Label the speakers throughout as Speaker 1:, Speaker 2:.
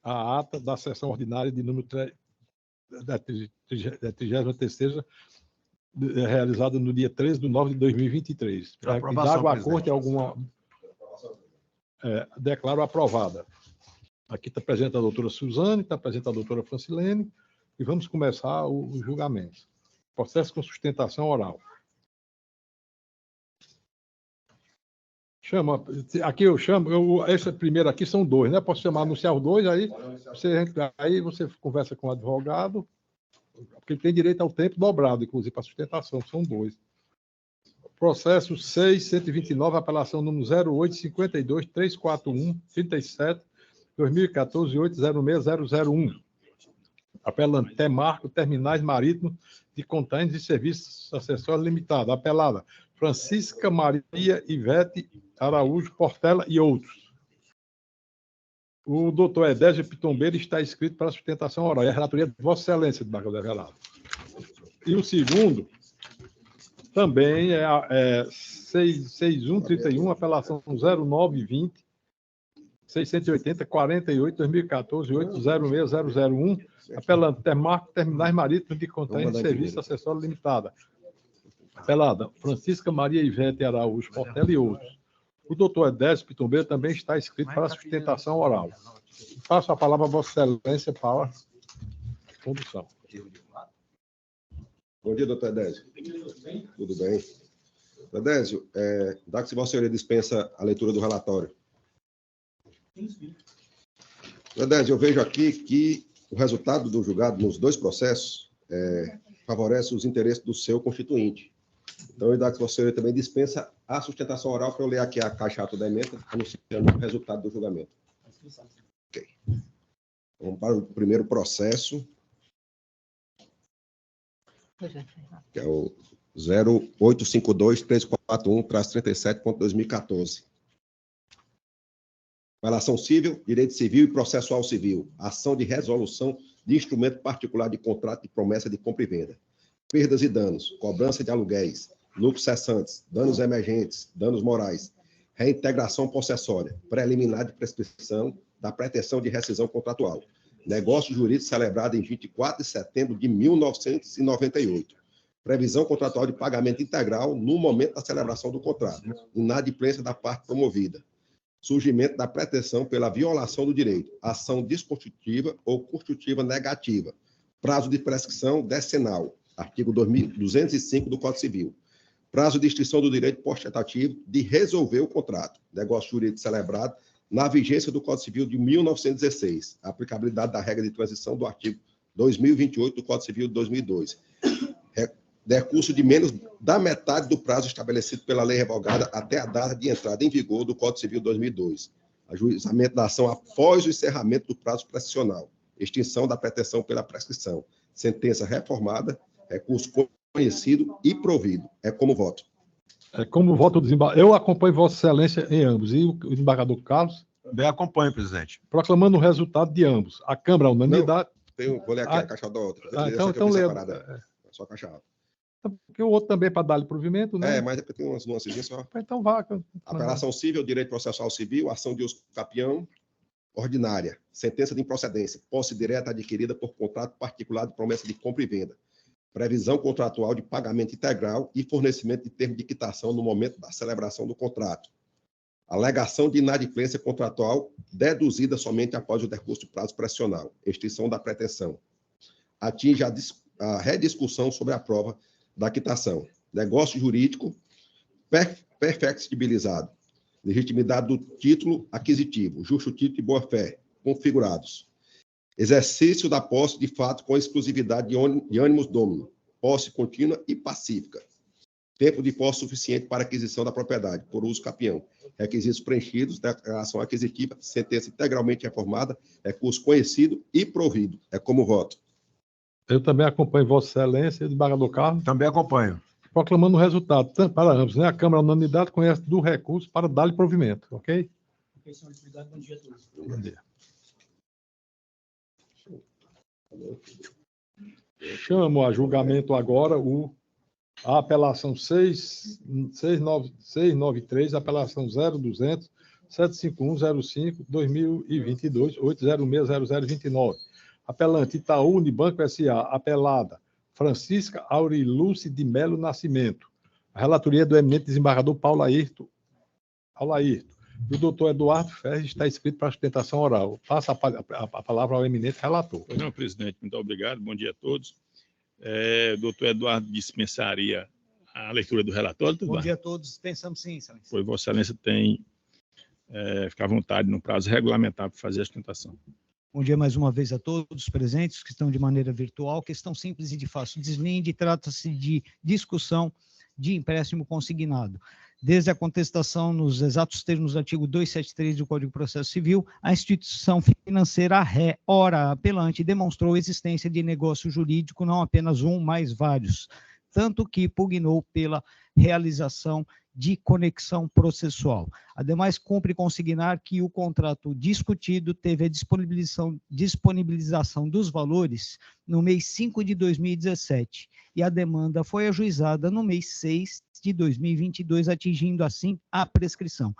Speaker 1: a ata da sessão ordinária de número da 33ª, realizada no dia 13 de 9 de 2023. Indago a Corte alguma... declaro aprovada. Aqui está presente a doutora Suzane, está presente a doutora Francilene, e vamos começar o julgamento. Processo com sustentação oral. Aqui eu chamo, esse primeiro aqui são dois, né? Posso chamar, anunciar os dois, aí você conversa com o advogado, porque ele tem direito ao tempo dobrado, inclusive, para sustentação, são dois. Processo 6.129, apelação número 0852-341-37-2014-806-001. Apelante Temarco Terminais Marítimos de Contêineres e Serviços Acessórios Limitada. Apelada Francisca Maria Ivete Araújo Portela e outros. O doutor Edésio Pitombeiro está inscrito para a sustentação oral. É a relatoria de Vossa Excelência, de Marco Develado. E o segundo também é 6131, apelação 0920, 680, 48, 2014, 806001, apelando Temarco Terminais Marítimos de Contêineres e Serviços Acessórios Limitada. Apelada Francisca Maria Ivete Araújo Portela e outros. O doutor Edésio Pitombeiro também está inscrito para a sustentação oral. Passo a palavra a Vossa Excelência para a condução.
Speaker 2: Bom dia, doutor Edésio. Tudo bem? Doutor Edésio, dá que se Vossa Senhoria dispensa a leitura do relatório. Doutor Edésio, eu vejo aqui que o resultado do julgado nos dois processos favorece os interesses do seu constituinte. Então, eu dá que Vossa Senhoria também dispensa a sustentação oral para eu ler aqui a caixa ata da emenda, anunciando o resultado do julgamento. Ok. Vamos para o primeiro processo, que é o 0852-341-37.2014. Apelação civil, direito civil e processual civil. Ação de resolução de instrumento particular de contrato de promessa de compra e venda. Perdas e danos, cobrança de aluguéis, lucros cessantes, danos emergentes, danos morais, reintegração possessória, preliminar de prescrição da pretensão de rescisão contratual. Negócio jurídico celebrado em 24 de setembro de 1998. Previsão contratual de pagamento integral no momento da celebração do contrato. Inadimplência da parte promovida. Surgimento da pretensão pela violação do direito. Ação desconstitutiva ou constitutiva negativa. Prazo de prescrição decenal. Artigo 205 do Código Civil. Prazo de extinção do direito pós-tentativo de resolver o contrato. Negócio jurídico celebrado na vigência do Código Civil de 1916. A aplicabilidade da regra de transição do artigo 2028 do Código Civil de 2002. Decurso de menos da metade do prazo estabelecido pela lei revogada até a data de entrada em vigor do Código Civil de 2002. Ajuizamento da ação após o encerramento do prazo prescricional. Extinção da pretensão pela prescrição. Sentença reformada. Recurso conhecido e provido. É como voto.
Speaker 1: É como voto do desembargador. Eu acompanho Vossa Excelência em ambos. E o desembargador Carlos?
Speaker 3: Também acompanho, presidente.
Speaker 1: Proclamando o resultado de ambos. A Câmara, unanimidade.
Speaker 2: Vou ler aqui a caixa da outra.
Speaker 1: Então lê.
Speaker 2: Só a caixa alta.
Speaker 1: Porque o outro também é para dar-lhe provimento, né?
Speaker 2: Mas tem umas nuances só.
Speaker 1: Então vá.
Speaker 2: Apelação civil, direito processual civil, ação de uso capião, ordinária. Sentença de improcedência. Posse direta adquirida por contrato particular de promessa de compra e venda. Previsão contratual de pagamento integral e fornecimento de termo de quitação no momento da celebração do contrato. Alegação de inadimplência contratual deduzida somente após o decurso de prazo prescricional. Extinção da pretensão. Atinge a rediscussão sobre a prova da quitação. Negócio jurídico perfectibilizado. Legitimidade do título aquisitivo. Justo título e boa-fé. Configurados. Exercício da posse de fato com exclusividade de ânimos domínio. Posse contínua e pacífica. Tempo de posse suficiente para aquisição da propriedade, por uso capião. Requisitos preenchidos, declaração aquisitiva, sentença integralmente reformada, recurso conhecido e provido. É como voto.
Speaker 1: Eu também acompanho Vossa Excelência, desembargador Carlos.
Speaker 3: Também acompanho.
Speaker 1: Proclamando o resultado para ambos, né? A Câmara, unanimidade, conhece do recurso para dar-lhe provimento, ok?
Speaker 4: Bom dia a todos.
Speaker 1: Bom dia. Chamo a julgamento agora a apelação 693, apelação 0200, 75105-2022, 8060029. Apelante Itaú Unibanco S.A. Apelada Francisca Auriluce de Melo Nascimento. A relatoria do eminente desembargador Paulo Ayrton. E o doutor Eduardo Ferres está inscrito para a sustentação oral. Passa a palavra ao eminente relator.
Speaker 5: Pois não, presidente, muito obrigado. Bom dia a todos. O doutor Eduardo dispensaria a leitura do relatório.
Speaker 4: Bom dia a todos. Dispensamos sim, excelência.
Speaker 5: Pois Vossa Excelência tem ficar à vontade no prazo regulamentar para fazer a sustentação.
Speaker 4: Bom dia mais uma vez a todos os presentes que estão de maneira virtual. Questão simples e de fácil deslinde. Trata-se de discussão de empréstimo consignado. Desde a contestação nos exatos termos do artigo 273 do Código de Processo Civil, a instituição financeira ré, ora apelante, demonstrou a existência de negócio jurídico, não apenas um, mas vários, tanto que pugnou pela realização de conexão processual. Ademais, cumpre consignar que o contrato discutido teve a disponibilização dos valores no mês 5 de 2017 e a demanda foi ajuizada no mês 6 de 2022, atingindo assim a prescrição.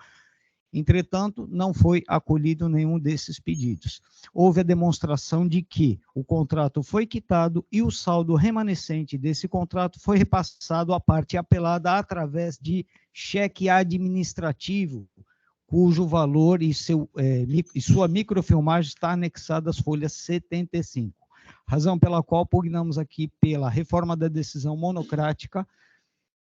Speaker 4: Entretanto, não foi acolhido nenhum desses pedidos. Houve a demonstração de que o contrato foi quitado e o saldo remanescente desse contrato foi repassado à parte apelada através de cheque administrativo, cujo valor e sua microfilmagem está anexada às folhas 75. Razão pela qual pugnamos aqui pela reforma da decisão monocrática,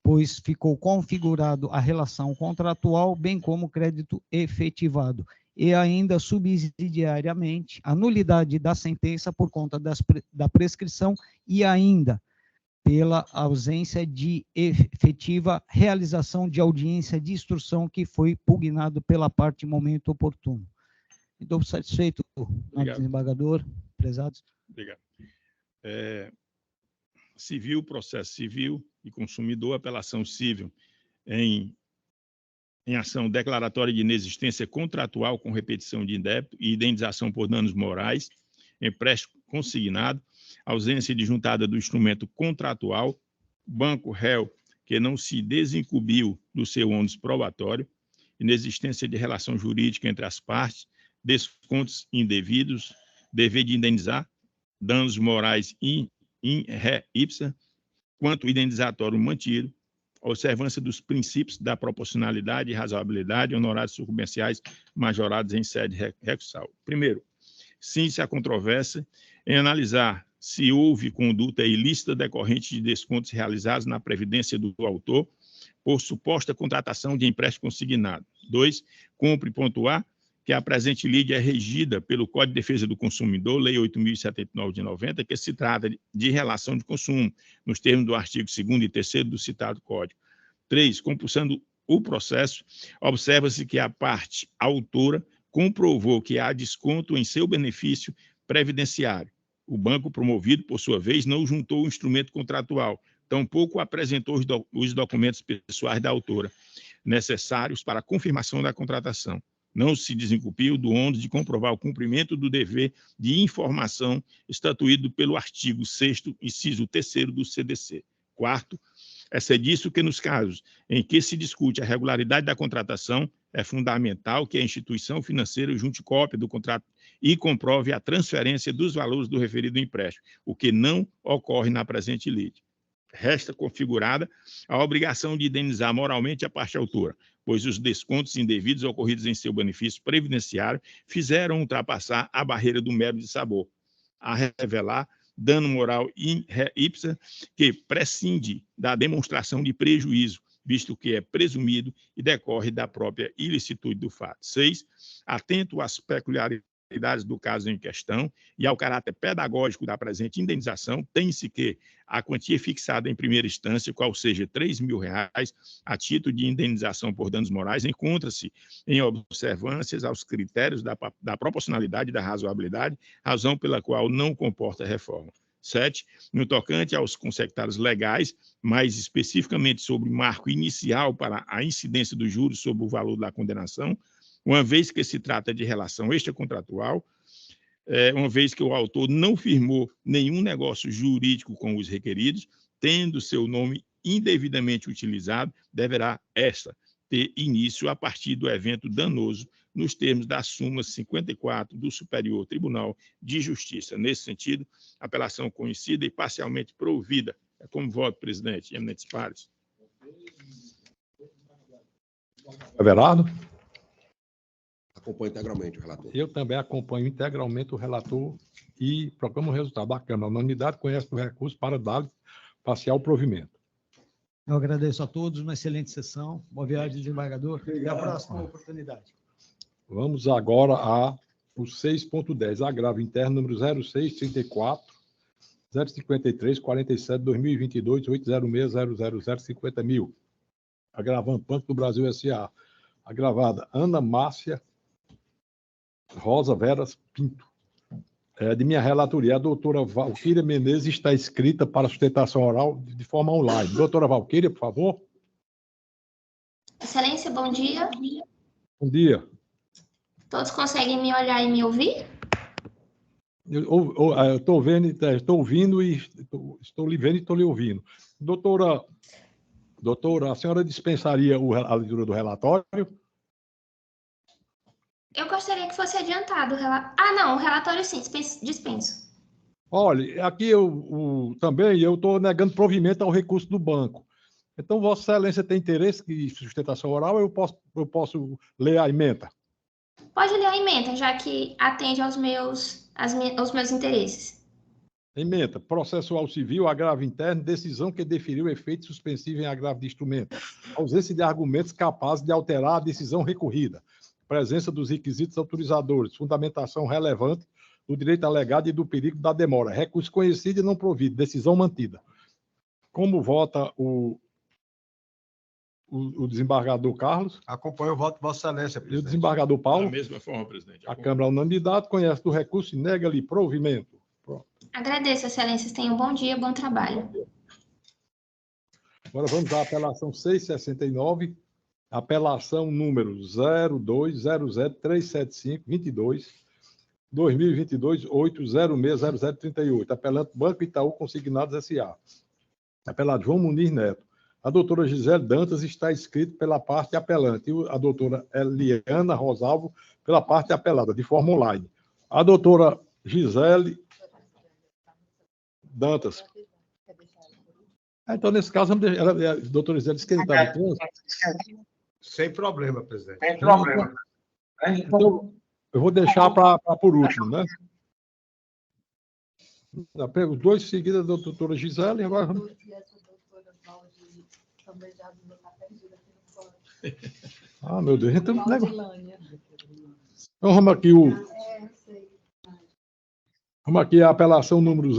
Speaker 4: pois ficou configurado a relação contratual, bem como crédito efetivado, e ainda subsidiariamente a nulidade da sentença por conta da prescrição e ainda pela ausência de efetiva realização de audiência de instrução que foi pugnado pela parte em momento oportuno. Estou satisfeito, nobre desembargador, prezados.
Speaker 5: Obrigado. Civil, processo civil e consumidor, apelação civil em ação declaratória de inexistência contratual com repetição de indébito e indenização por danos morais, empréstimo consignado, ausência de juntada do instrumento contratual, banco réu que não se desincumbiu do seu ônus probatório, inexistência de relação jurídica entre as partes, descontos indevidos, dever de indenizar, danos morais in re ipsa, quanto indenizatório mantido, observância dos princípios da proporcionalidade e razoabilidade, honorários sucumbenciais majorados em sede recursal. Primeiro, sim-se a controvérsia em analisar se houve conduta ilícita decorrente de descontos realizados na previdência do autor por suposta contratação de empréstimo consignado. 2, cumpre pontuar que a presente lide é regida pelo Código de Defesa do Consumidor, Lei 8.079 de 90, que se trata de relação de consumo, nos termos do artigo 2º e 3º do citado Código. 3, compulsando o processo, observa-se que a parte autora comprovou que há desconto em seu benefício previdenciário. O banco promovido, por sua vez, não juntou o instrumento contratual, tampouco apresentou os documentos pessoais da autora, necessários para a confirmação da contratação. Não se desincumbiu do ônus de comprovar o cumprimento do dever de informação estatuído pelo artigo 6º, inciso 3º do CDC. 4, é disso que, nos casos em que se discute a regularidade da contratação, é fundamental que a instituição financeira junte cópia do contrato e comprove a transferência dos valores do referido empréstimo, o que não ocorre na presente lide. Resta configurada a obrigação de indenizar moralmente a parte autora, pois os descontos indevidos ocorridos em seu benefício previdenciário fizeram ultrapassar a barreira do mero de sabor, a revelar dano moral in re ipsa que prescinde da demonstração de prejuízo, visto que é presumido e decorre da própria ilicitude do fato. 6, atento às peculiaridades do caso em questão e ao caráter pedagógico da presente indenização, tem-se que a quantia fixada em primeira instância, qual seja R$3.000, a título de indenização por danos morais, encontra-se em observâncias aos critérios da proporcionalidade e da razoabilidade, razão pela qual não comporta reforma. 7, no tocante aos consectários legais, mais especificamente sobre o marco inicial para a incidência dos juros sobre o valor da condenação, uma vez que se trata de relação extracontratual, uma vez que o autor não firmou nenhum negócio jurídico com os requeridos, tendo seu nome indevidamente utilizado, deverá esta ter início a partir do evento danoso, nos termos da súmula 54 do Superior Tribunal de Justiça. Nesse sentido, apelação conhecida e parcialmente provida. É como voto, presidente, eminentes pares.
Speaker 1: Everardo?
Speaker 2: Acompanho integralmente o relator.
Speaker 1: Eu também acompanho integralmente o relator e proclamo o resultado da Câmara. A unanimidade conhece o recurso para dar parcial provimento.
Speaker 4: Eu agradeço a todos, uma excelente sessão. Boa viagem, desembargador. Até a próxima oportunidade.
Speaker 1: Vamos agora a o 6.10, agravo interno número 0634 053 47 2022 806 000 50 mil. Agravando Banco do Brasil S.A. Agravada Ana Márcia Rosa Veras Pinto. De minha relatoria, a doutora Valquíria Menezes está inscrita para sustentação oral de forma online. Doutora Valquíria, por favor.
Speaker 6: Excelência, bom dia.
Speaker 1: Bom dia.
Speaker 6: Todos conseguem me olhar e me ouvir?
Speaker 1: Eu estou vendo, estou ouvindo e estou lhe vendo e estou lhe ouvindo. Doutora, a senhora dispensaria a leitura do relatório?
Speaker 6: Eu gostaria que fosse adiantado o relatório. Ah, não, o relatório sim, dispenso.
Speaker 1: Olha, aqui também eu estou negando provimento ao recurso do banco. Então, Vossa Excelência tem interesse em sustentação oral, eu posso ler a ementa?
Speaker 6: Pode ler a ementa, já que atende aos meus interesses.
Speaker 1: Ementa. Processual civil, agravo interno, decisão que deferiu efeito suspensivo em agravo de instrumento. Ausência de argumentos capazes de alterar a decisão recorrida. Presença dos requisitos autorizadores. Fundamentação relevante do direito alegado e do perigo da demora. Recurso conhecido e não provido. Decisão mantida. Como vota o desembargador Carlos?
Speaker 3: Acompanho o voto de Vossa Excelência,
Speaker 1: E o
Speaker 3: presidente.
Speaker 1: desembargador Paulo?
Speaker 5: Da mesma forma, presidente.
Speaker 1: A Câmara, unanimidade, conhece do recurso e nega-lhe provimento. Pronto.
Speaker 6: Agradeço, excelências. Tenham um bom dia, bom trabalho.
Speaker 1: Agora vamos à apelação 669, apelação número 020037522, 2022 8060038, apelante Banco Itaú Consignados S.A. Apelado João Muniz Neto. A doutora Gisele Dantas está inscrita pela parte apelante e a doutora Eliana Rosalvo pela parte apelada, de forma online. A doutora Gisele Dantas. Então, nesse caso, a doutora Gisele disse que ele estava em trânsito.
Speaker 3: Sem problema, presidente.
Speaker 7: Sem problema.
Speaker 1: Então, eu vou deixar por último, né? Os dois seguidos da doutora Gisele, agora vamos... Ah, meu Deus, então... Então, vamos aqui a apelação número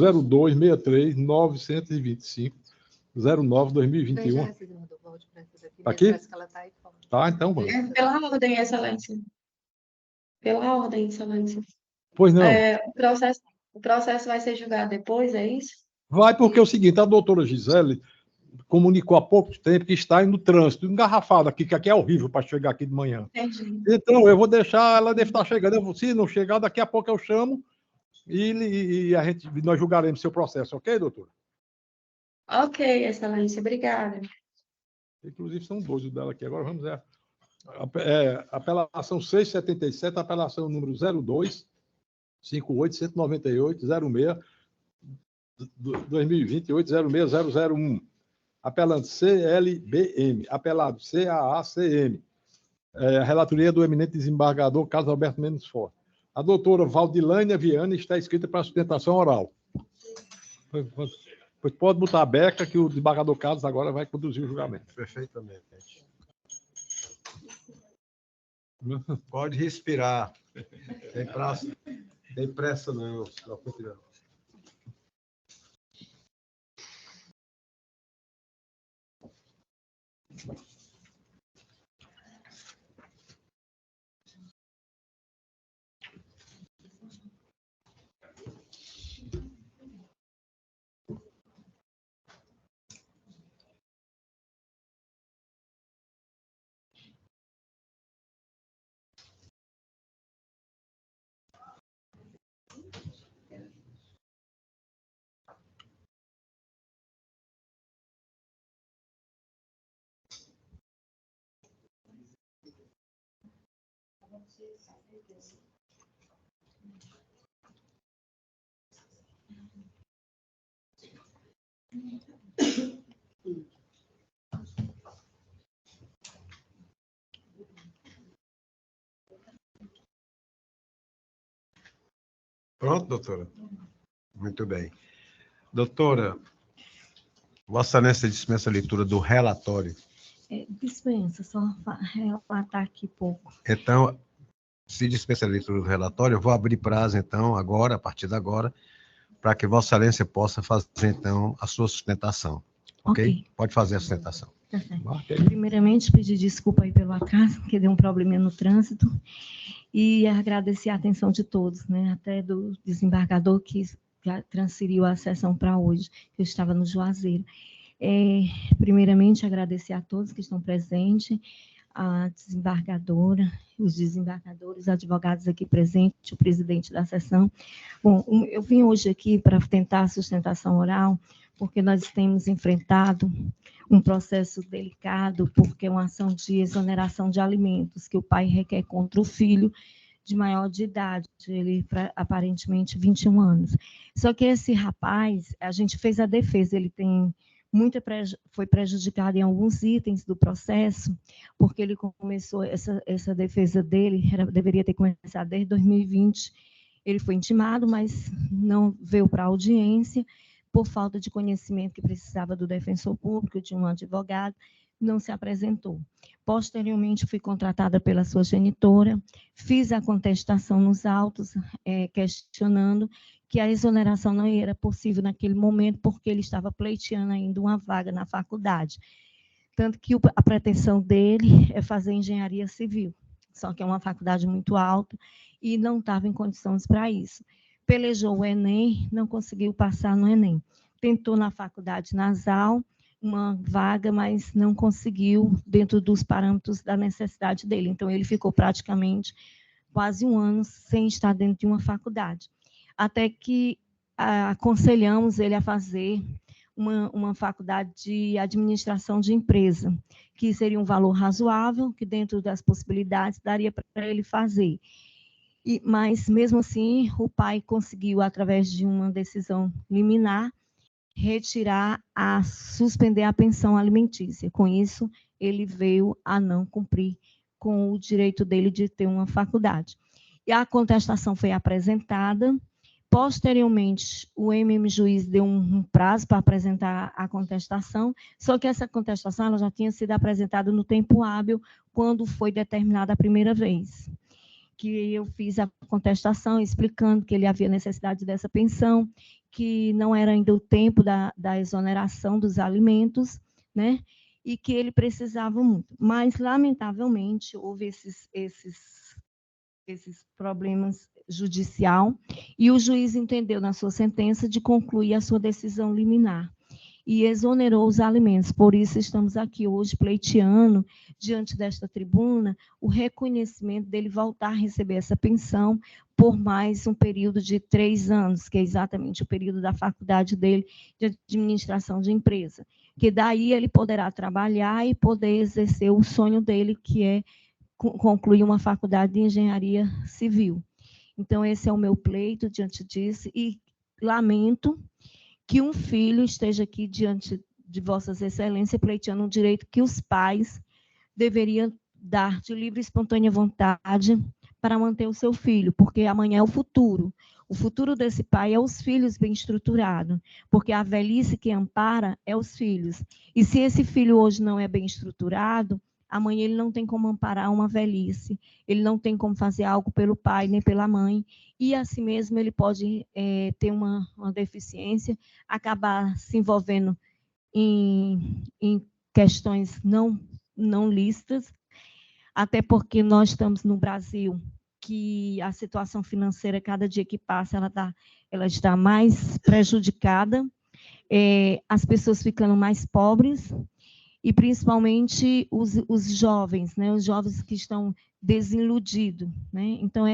Speaker 1: 0263-925-09-2021. Está aqui? Tá, então vamos.
Speaker 7: Pela ordem, excelência. Pela ordem, excelência.
Speaker 1: Pois não.
Speaker 7: O processo vai ser julgado depois, é isso?
Speaker 1: Vai, porque é o seguinte, a doutora Gisele comunicou há pouco tempo que está no trânsito, engarrafada aqui, que aqui é horrível para chegar aqui de manhã.
Speaker 7: Entendi.
Speaker 1: Então, eu vou deixar, ela deve estar chegando. Se não chegar, daqui a pouco eu chamo e nós julgaremos seu processo, ok, doutora?
Speaker 7: Ok, excelência, obrigada.
Speaker 1: Inclusive, são dois o dela aqui. Agora vamos ver. Apelação 677, apelação número 02-58-198-06, 2028-06001. Apelante CLBM, apelado CAACM. A relatoria do eminente desembargador Carlos Alberto Mendes Forte. A doutora Valdilânia Viana está inscrita para sustentação oral. Pois pode botar a beca que o desembargador Carlos agora vai conduzir o julgamento.
Speaker 3: Perfeitamente. Pode respirar. Tem pressa não. Pronto, doutora? Muito bem. Doutora, Vossa Excelência dispensa a leitura do relatório.
Speaker 8: Dispensa, só relatar aqui pouco.
Speaker 3: Então, se dispensa a leitura do relatório, eu vou abrir prazo, então, agora, a partir de agora, para que Vossa Excelência possa fazer, então, a sua sustentação. Ok? Pode fazer a sustentação.
Speaker 8: Tá certo. Primeiramente, pedir desculpa aí pelo acaso, que deu um probleminha no trânsito, e agradecer a atenção de todos, né? Até do desembargador que já transferiu a sessão para hoje, que eu estava no Juazeiro. Primeiramente, agradecer a todos que estão presentes, a desembargadora, os desembargadores, advogados aqui presentes, o presidente da sessão. Bom, eu vim hoje aqui para tentar a sustentação oral, porque nós temos enfrentado um processo delicado, porque é uma ação de exoneração de alimentos que o pai requer contra o filho de maior de idade, ele aparentemente 21 anos. Só que esse rapaz, a gente fez a defesa, ele tem foi prejudicado em alguns itens do processo, porque ele começou, essa defesa dele deveria ter começado desde 2020, ele foi intimado, mas não veio para a audiência, por falta de conhecimento que precisava do defensor público, de um advogado, não se apresentou. Posteriormente, fui contratada pela sua genitora, fiz a contestação nos autos, questionando que a exoneração não era possível naquele momento, porque ele estava pleiteando ainda uma vaga na faculdade. Tanto que a pretensão dele é fazer engenharia civil, só que é uma faculdade muito alta e não estava em condições para isso. Pelejou o Enem, não conseguiu passar no Enem. Tentou na faculdade nasal, uma vaga, mas não conseguiu dentro dos parâmetros da necessidade dele. Então, ele ficou praticamente quase um ano sem estar dentro de uma faculdade. Até que aconselhamos ele a fazer uma faculdade de administração de empresa, que seria um valor razoável, que dentro das possibilidades daria para ele fazer. Mas, mesmo assim, o pai conseguiu, através de uma decisão liminar, suspender a pensão alimentícia. Com isso, ele veio a não cumprir com o direito dele de ter uma faculdade. E a contestação foi apresentada. Posteriormente, o juiz deu um prazo para apresentar a contestação, só que essa contestação ela já tinha sido apresentada no tempo hábil, quando foi determinada a primeira vez. Que eu fiz a contestação explicando que ele havia necessidade dessa pensão, que não era ainda o tempo da exoneração dos alimentos, né? E que ele precisava muito. Mas, lamentavelmente, houve esses problemas judicial, e o juiz entendeu na sua sentença de concluir a sua decisão liminar e exonerou os alimentos. Por isso, estamos aqui hoje pleiteando, diante desta tribuna, o reconhecimento dele voltar a receber essa pensão por mais um período de 3 anos, que é exatamente o período da faculdade dele de administração de empresa, que daí ele poderá trabalhar e poder exercer o sonho dele, que é concluir uma faculdade de engenharia civil. Então, esse é o meu pleito diante disso, e lamento que um filho esteja aqui diante de Vossas Excelências pleiteando um direito que os pais deveriam dar de livre e espontânea vontade para manter o seu filho, porque amanhã é o futuro. O futuro desse pai é os filhos bem estruturados, porque a velhice que ampara é os filhos. E se esse filho hoje não é bem estruturado, amanhã ele não tem como amparar uma velhice, ele não tem como fazer algo pelo pai nem pela mãe, e assim mesmo ele pode ter uma deficiência, acabar se envolvendo em questões não lícitas, até porque nós estamos no Brasil, que a situação financeira, cada dia que passa, ela está mais prejudicada, as pessoas ficando mais pobres, e principalmente os jovens, né? Os jovens que estão desiludidos, né? Então,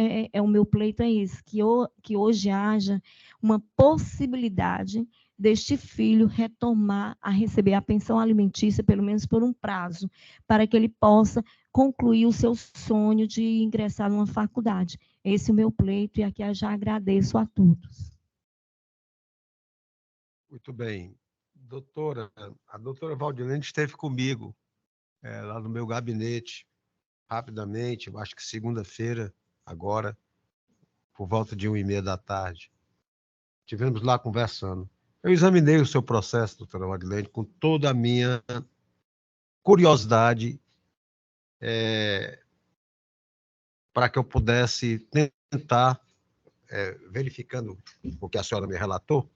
Speaker 8: o meu pleito é isso, que hoje haja uma possibilidade deste filho retomar a receber a pensão alimentícia, pelo menos por um prazo, para que ele possa concluir o seu sonho de ingressar numa faculdade. Esse é o meu pleito, e aqui eu já agradeço a todos.
Speaker 3: Muito bem. Doutora, a doutora Valdilene esteve comigo lá no meu gabinete, rapidamente, eu acho que segunda-feira, agora, por volta de 1h30 da tarde. Estivemos lá conversando. Eu examinei o seu processo, doutora Valdilene, com toda a minha curiosidade, para que eu pudesse tentar, verificando o que a senhora me relatou,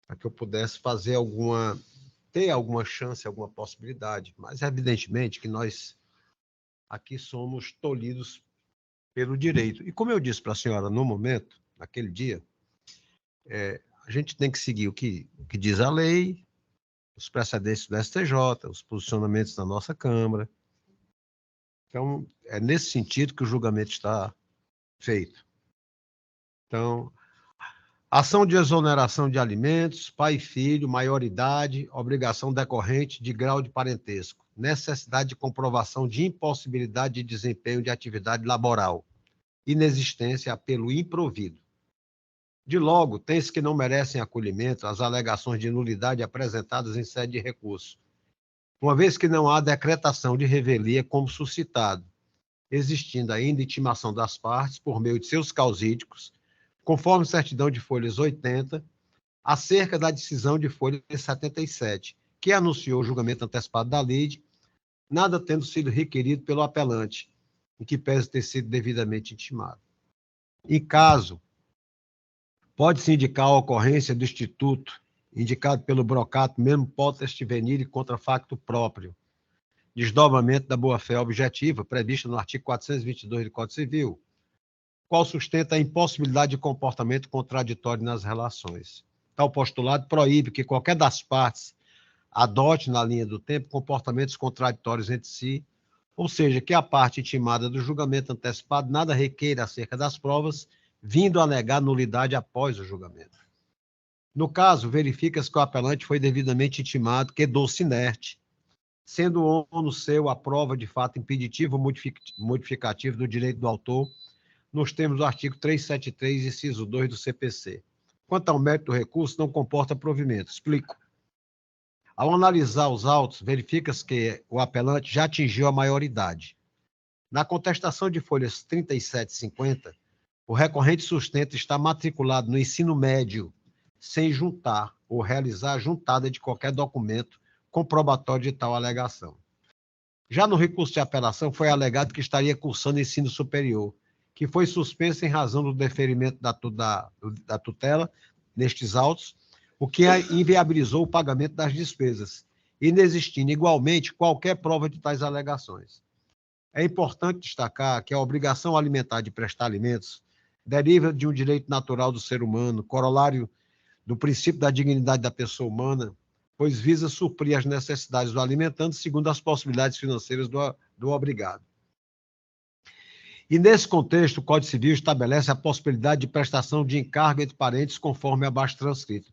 Speaker 3: para que eu pudesse ter alguma chance, alguma possibilidade. Mas, evidentemente, que nós aqui somos tolhidos pelo direito. E, como eu disse para a senhora no momento, naquele dia, a gente tem que seguir o que diz a lei, os precedentes do STJ, os posicionamentos da nossa Câmara. Então, é nesse sentido que o julgamento está feito. Então, ação de exoneração de alimentos, pai e filho, maioridade, obrigação decorrente de grau de parentesco, necessidade de comprovação de impossibilidade de desempenho de atividade laboral, inexistência pelo improvido. De logo, tem-se que não merecem acolhimento as alegações de nulidade apresentadas em sede de recurso, uma vez que não há decretação de revelia como suscitado, existindo ainda intimação das partes por meio de seus causídicos, conforme certidão de folhas 80, acerca da decisão de folha 77, que anunciou o julgamento antecipado da lide, nada tendo sido requerido pelo apelante, em que pese ter sido devidamente intimado. Em caso, pode-se indicar a ocorrência do instituto, indicado pelo brocato mesmo potest venire contra facto próprio, desdobramento da boa-fé objetiva, prevista no artigo 422 do Código Civil, qual sustenta a impossibilidade de comportamento contraditório nas relações. Tal postulado proíbe que qualquer das partes adote, na linha do tempo, comportamentos contraditórios entre si, ou seja, que a parte intimada do julgamento antecipado nada requeira acerca das provas, vindo a negar nulidade após o julgamento. No caso, verifica-se que o apelante foi devidamente intimado, quedou-se inerte, sendo o ônus seu a prova de fato impeditivo ou modificativo do direito do autor, nos termos do artigo 373, inciso 2 do CPC. Quanto ao mérito do recurso, não comporta provimento. Explico. Ao analisar os autos, verifica-se que o apelante já atingiu a maioridade. Na contestação de folhas 37 e 50, o recorrente sustenta estar matriculado no ensino médio, sem juntar ou realizar a juntada de qualquer documento comprobatório de tal alegação. Já no recurso de apelação, foi alegado que estaria cursando ensino superior, que foi suspenso em razão do deferimento da tutela nestes autos, o que inviabilizou o pagamento das despesas, inexistindo igualmente qualquer prova de tais alegações. É importante destacar que a obrigação alimentar de prestar alimentos deriva de um direito natural do ser humano, corolário do princípio da dignidade da pessoa humana, pois visa suprir as necessidades do alimentando segundo as possibilidades financeiras do obrigado. E, nesse contexto, o Código Civil estabelece a possibilidade de prestação de encargo entre parentes, conforme abaixo transcrito.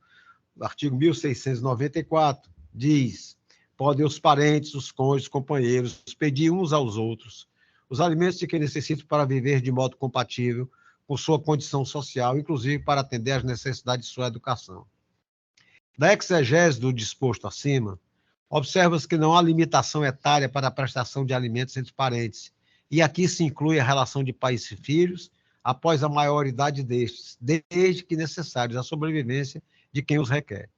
Speaker 3: O artigo 1694 diz: podem os parentes, os cônjuges, companheiros, pedir uns aos outros os alimentos de que necessitam para viver de modo compatível com sua condição social, inclusive para atender às necessidades de sua educação. Da exegese do disposto acima, observa-se que não há limitação etária para a prestação de alimentos entre parentes, e aqui se inclui a relação de pais e filhos após a maioridade destes, desde que necessários à sobrevivência de quem os requer.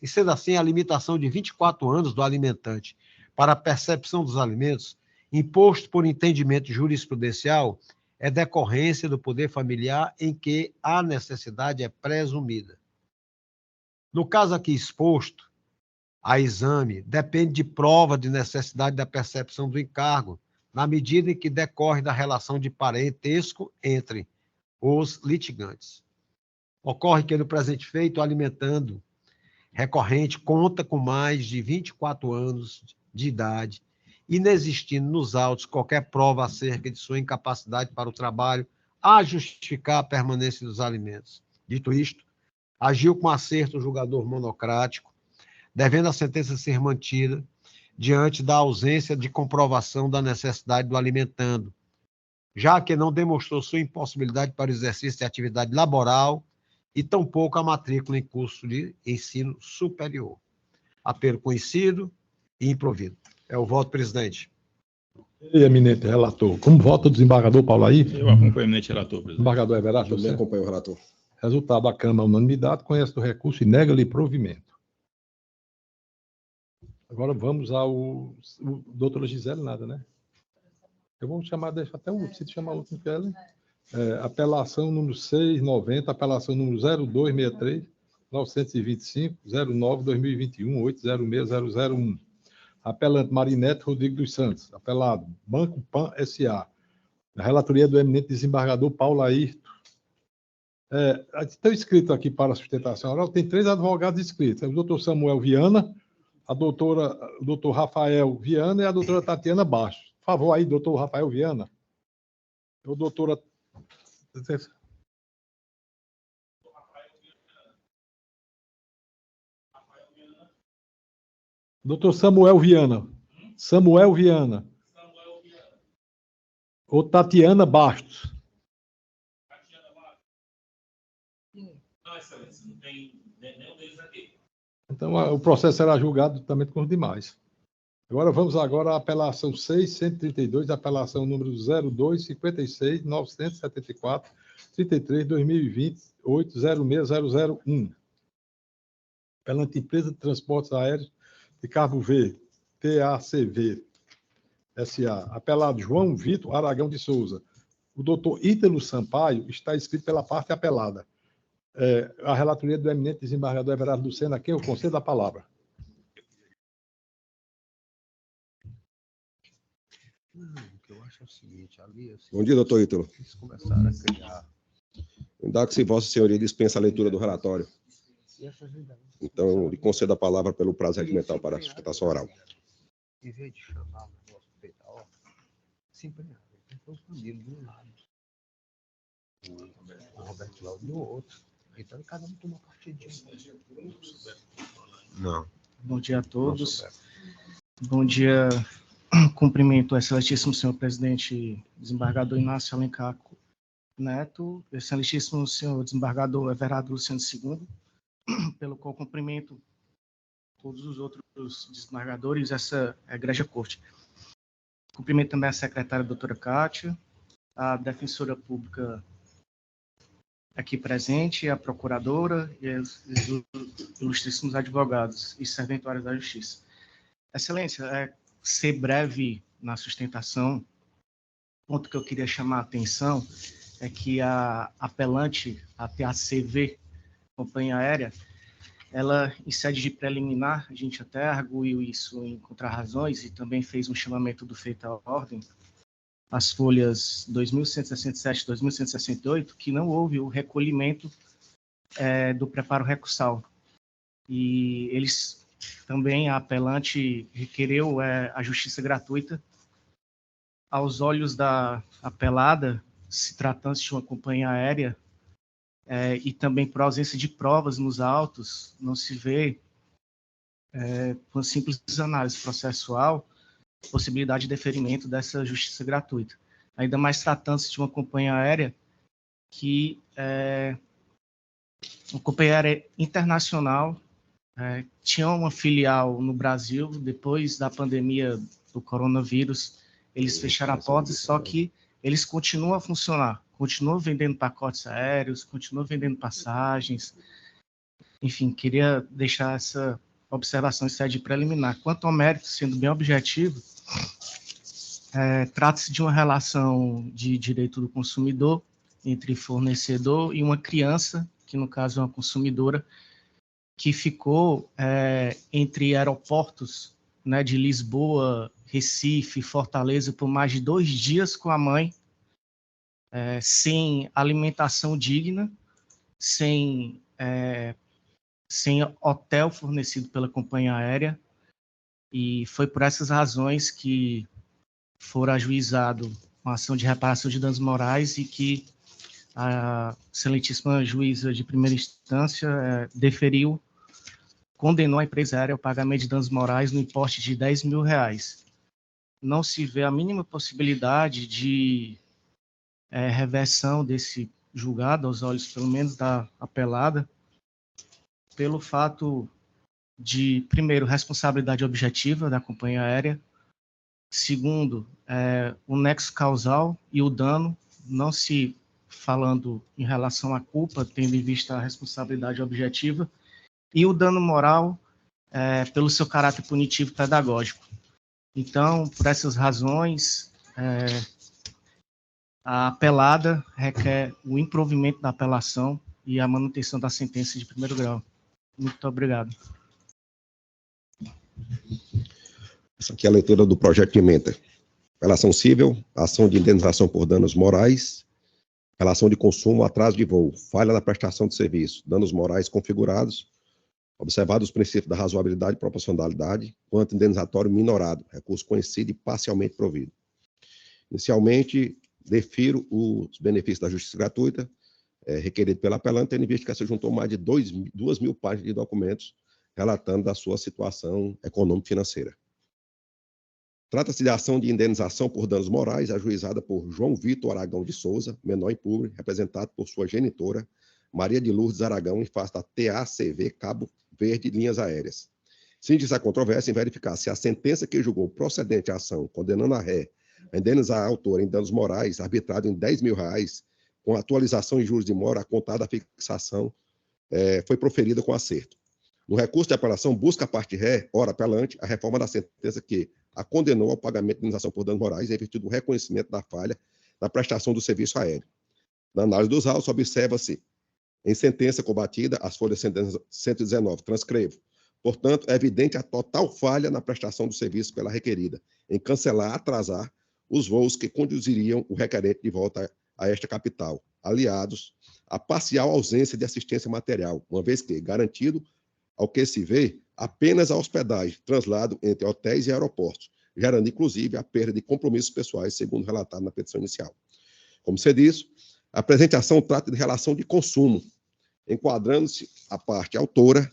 Speaker 3: E sendo assim, a limitação de 24 anos do alimentante para a percepção dos alimentos, imposto por entendimento jurisprudencial, é decorrência do poder familiar em que a necessidade é presumida. No caso aqui exposto, a exame depende de prova de necessidade da percepção do encargo, na medida em que decorre da relação de parentesco entre os litigantes. Ocorre que, no presente feito, o alimentando recorrente conta com mais de 24 anos de idade, inexistindo nos autos qualquer prova acerca de sua incapacidade para o trabalho a justificar a permanência dos alimentos. Dito isto, agiu com acerto o julgador monocrático, devendo a sentença ser mantida, diante da ausência de comprovação da necessidade do alimentando, já que não demonstrou sua impossibilidade para o exercício de atividade laboral e tampouco a matrícula em curso de ensino superior. Apelo conhecido e improvido. É o voto, presidente.
Speaker 1: E eminente relator, como vota o desembargador Paulo aí?
Speaker 5: Eu acompanho o eminente relator, presidente.
Speaker 1: Desembargador Everardo,
Speaker 2: Também
Speaker 1: você?
Speaker 2: acompanho o relator.
Speaker 1: Resultado da Câmara, unanimidade, conhece do recurso e nega-lhe provimento. Agora vamos ao doutora Gisele, nada, né? Eu vou chamar, deixa até o último, se chamar o último, Kelly. Apelação número 690, apelação número 0263, 925, 09, 2021, 806001. Apelante Marinete Rodrigues dos Santos. Apelado Banco Pan S.A. A relatoria do eminente desembargador Paulo Ayrton. Estão inscritos aqui para a sustentação oral, tem 3 advogados inscritos. O doutor Samuel Viana, o doutor Rafael Viana e a doutora Tatiana Bastos. Por favor, aí, doutor Rafael Viana. O doutora... Doutor Samuel Viana. Samuel Viana. Ou Tatiana Bastos.
Speaker 9: Não, excelência, não tem nenhum deles aqui.
Speaker 1: Então, o processo será julgado também com os demais. Vamos à apelação 632, apelação número 0256 974 33 2020 806001. Apelante Empresa de Transportes Aéreos de Cabo Verde, TACV S.A. Apelado João Vitor Aragão de Souza. O doutor Ítalo Sampaio está inscrito pela parte apelada. A relatoria do eminente desembargador Everardo Lucena, a quem eu concedo a palavra.
Speaker 3: O que eu acho é o seguinte, ali...
Speaker 2: Bom dia, doutor Ítalo.
Speaker 3: Eles começaram a criar...
Speaker 2: Indago-se Vossa Senhoria dispensa a leitura do relatório. Então, lhe concedo a palavra pelo prazo regimental para a sustentação oral.
Speaker 3: Em vez de chamar o negócio feito a ordem, sempre tem o Camilo de um lado, o Roberto Cláudio do outro. Então, cada um toma partidinho. Não.
Speaker 10: Bom dia a todos. Bom dia. Cumprimento o excelentíssimo senhor presidente desembargador Inácio Alencar Neto, excelentíssimo senhor desembargador Everardo Luciano II, pelo qual cumprimento todos os outros desembargadores dessa egregia corte. Cumprimento também a secretária doutora Kátia, a defensora pública aqui presente, a procuradora e os ilustríssimos advogados e serventuários da Justiça. Excelência, ser breve na sustentação, o ponto que eu queria chamar a atenção é que a apelante, a TACV, Companhia Aérea, ela, em sede de preliminar, a gente até arguiu isso em contrarrazões e também fez um chamamento do feito à ordem, as folhas 2167 e 2168, que não houve o recolhimento do preparo recursal. E eles também, a apelante requereu a justiça gratuita. Aos olhos da apelada, se tratando de uma companhia aérea, e também por ausência de provas nos autos, não se vê, com simples análise processual, possibilidade de deferimento dessa justiça gratuita. Ainda mais tratando-se de uma companhia aérea que é uma companhia aérea internacional, tinha uma filial no Brasil. Depois da pandemia do coronavírus, eles fecharam a porta, só que eles continuam a funcionar, continuam vendendo pacotes aéreos, continuam vendendo passagens. Enfim, queria deixar essa observação em sede preliminar. Quanto ao mérito, sendo bem objetivo, trata-se de uma relação de direito do consumidor entre fornecedor e uma criança, que no caso é uma consumidora, que ficou entre aeroportos, né, de Lisboa, Recife, Fortaleza, por mais de 2 dias com a mãe, sem alimentação digna, sem hotel fornecido pela companhia aérea, e foi por essas razões que fora ajuizado uma ação de reparação de danos morais e que a excelentíssima juíza de primeira instância deferiu condenou a empresa aérea ao pagamento de danos morais no importe de R$10 mil. Não se vê a mínima possibilidade de reversão desse julgado, aos olhos, pelo menos, da apelada, pelo fato de, primeiro, responsabilidade objetiva da companhia aérea, segundo, o nexo causal e o dano, não se falando em relação à culpa, tendo em vista a responsabilidade objetiva, e o dano moral pelo seu caráter punitivo pedagógico. Então, por essas razões, a apelada requer o improvimento da apelação e a manutenção da sentença de primeiro grau. Muito obrigado.
Speaker 2: Essa aqui é a leitura do projeto de emenda. Relação civil, ação de indenização por danos morais, relação de consumo, atraso de voo, falha na prestação de serviço, danos morais configurados, observados os princípios da razoabilidade e proporcionalidade, quanto indenizatório minorado, recurso conhecido e parcialmente provido. Inicialmente, defiro os benefícios da justiça gratuita, requerido pela apelante, tendo em vista que se juntou mais de 2.000 páginas de documentos relatando da sua situação econômico-financeira. Trata-se de ação de indenização por danos morais ajuizada por João Vitor Aragão de Souza, menor impúber, representado por sua genitora, Maria de Lourdes Aragão, em face da TACV Cabo Verde Linhas Aéreas. Síndice a controvérsia em verificar se a sentença que julgou procedente a ação, condenando a ré a indenizar a autora em danos morais, arbitrado em R$10 mil, com atualização em juros de mora, a contar da fixação, foi proferida com acerto. No recurso de apelação, busca a parte ré, ora apelante, a reforma da sentença que a condenou ao pagamento de indenização por danos morais em virtude do reconhecimento da falha na prestação do serviço aéreo. Na análise dos autos, observa-se, em sentença combatida, as folhas 119, transcrevo. Portanto, é evidente a total falha na prestação do serviço pela requerida, em cancelar, atrasar os voos que conduziriam o requerente de volta a esta capital, aliados à parcial ausência de assistência material, uma vez que, garantido ao que se vê, apenas a hospedagem, translado entre hotéis e aeroportos, gerando, inclusive, a perda de compromissos pessoais, segundo relatado na petição inicial. Como se disse, a presente ação trata de relação de consumo, enquadrando-se a parte autora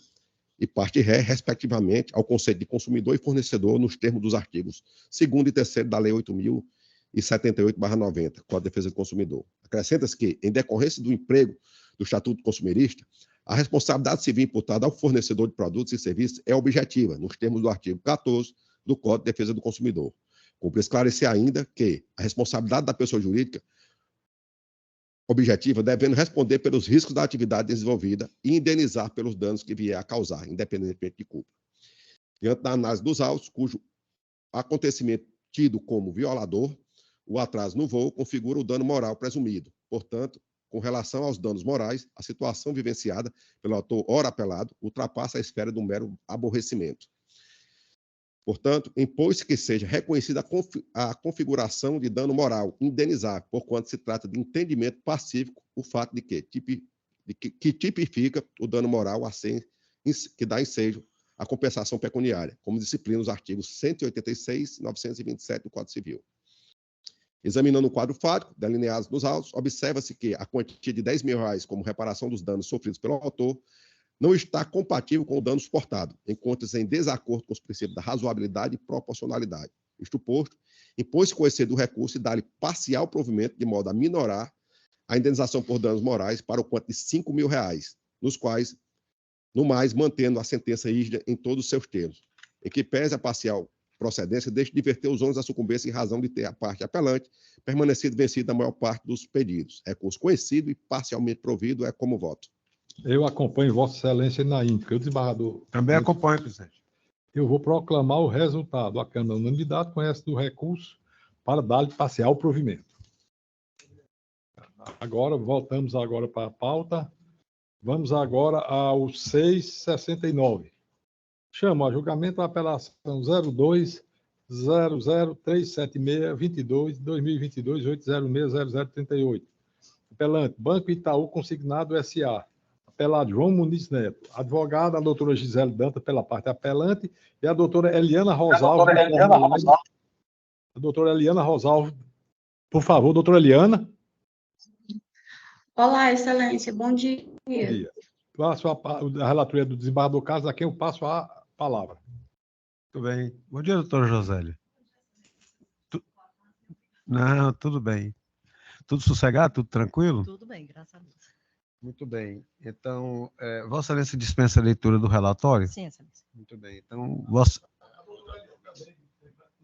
Speaker 2: e parte ré, respectivamente, ao conceito de consumidor e fornecedor nos termos dos artigos 2º e 3º da Lei 8.078/90, Código de Defesa do Consumidor. Acrescenta-se que, em decorrência do emprego do Estatuto Consumerista, a responsabilidade civil imputada ao fornecedor de produtos e serviços é objetiva, nos termos do artigo 14 do Código de Defesa do Consumidor. Cumpre esclarecer ainda que a responsabilidade da pessoa jurídica objetiva devendo responder pelos riscos da atividade desenvolvida e indenizar pelos danos que vier a causar, independentemente de culpa. Diante da análise dos autos, cujo acontecimento tido como violador, o atraso no voo configura o dano moral presumido. Portanto, com relação aos danos morais, a situação vivenciada pelo autor ora apelado ultrapassa a esfera do mero aborrecimento. Portanto, impôs-se que seja reconhecida a configuração de dano moral indenizável, porquanto se trata de entendimento pacífico, o fato de que tipifica o dano moral que dá ensejo à compensação pecuniária, como disciplina os artigos 186 e 927 do Código Civil. Examinando o quadro fático, delineados nos autos, observa-se que a quantia de R$10 mil como reparação dos danos sofridos pelo autor não está compatível com o dano suportado, encontra-se em desacordo com os princípios da razoabilidade e proporcionalidade. Isto posto, impôs-se conhecer do recurso e dar-lhe parcial provimento de modo a minorar a indenização por danos morais para o quanto de R$5 mil, nos quais, no mais, mantendo a sentença rígida em todos os seus termos, em que pese a parcial procedência, deixe de verter os ônus da sucumbência em razão de ter a parte apelante permanecido vencida na maior parte dos pedidos. Recurso conhecido e parcialmente provido é como voto.
Speaker 1: Eu acompanho Vossa Excelência na íntegra. O desembargador...
Speaker 3: Também acompanho, presidente.
Speaker 1: Eu vou proclamar o resultado. A Câmara Unanimidade conhece do recurso para dar-lhe parcial provimento. Agora, voltamos agora para a pauta. Vamos agora ao 669. Chamo a julgamento a apelação 02-00376-22-2022-806-0038. Apelante, Banco Itaú Consignado S.A. Apelado João Muniz Neto. Advogada, a doutora Gisele Danta, pela parte apelante, e a doutora Eliana Rosalvo. A doutora Eliana Rosalvo. Por favor, doutora Eliana.
Speaker 7: Olá, Excelência. Bom dia.
Speaker 1: Bom dia. passo a relatoria do desembargador Carlos, a quem eu passo a palavra.
Speaker 3: Muito bem. Bom dia, doutora Josélia. Não, tudo bem. Tudo sossegado, tudo tranquilo?
Speaker 11: Tudo bem, graças a Deus.
Speaker 3: Muito bem. Então, Vossa Excelência dispensa a leitura do relatório?
Speaker 11: Sim, Excelência.
Speaker 3: Muito bem. Então,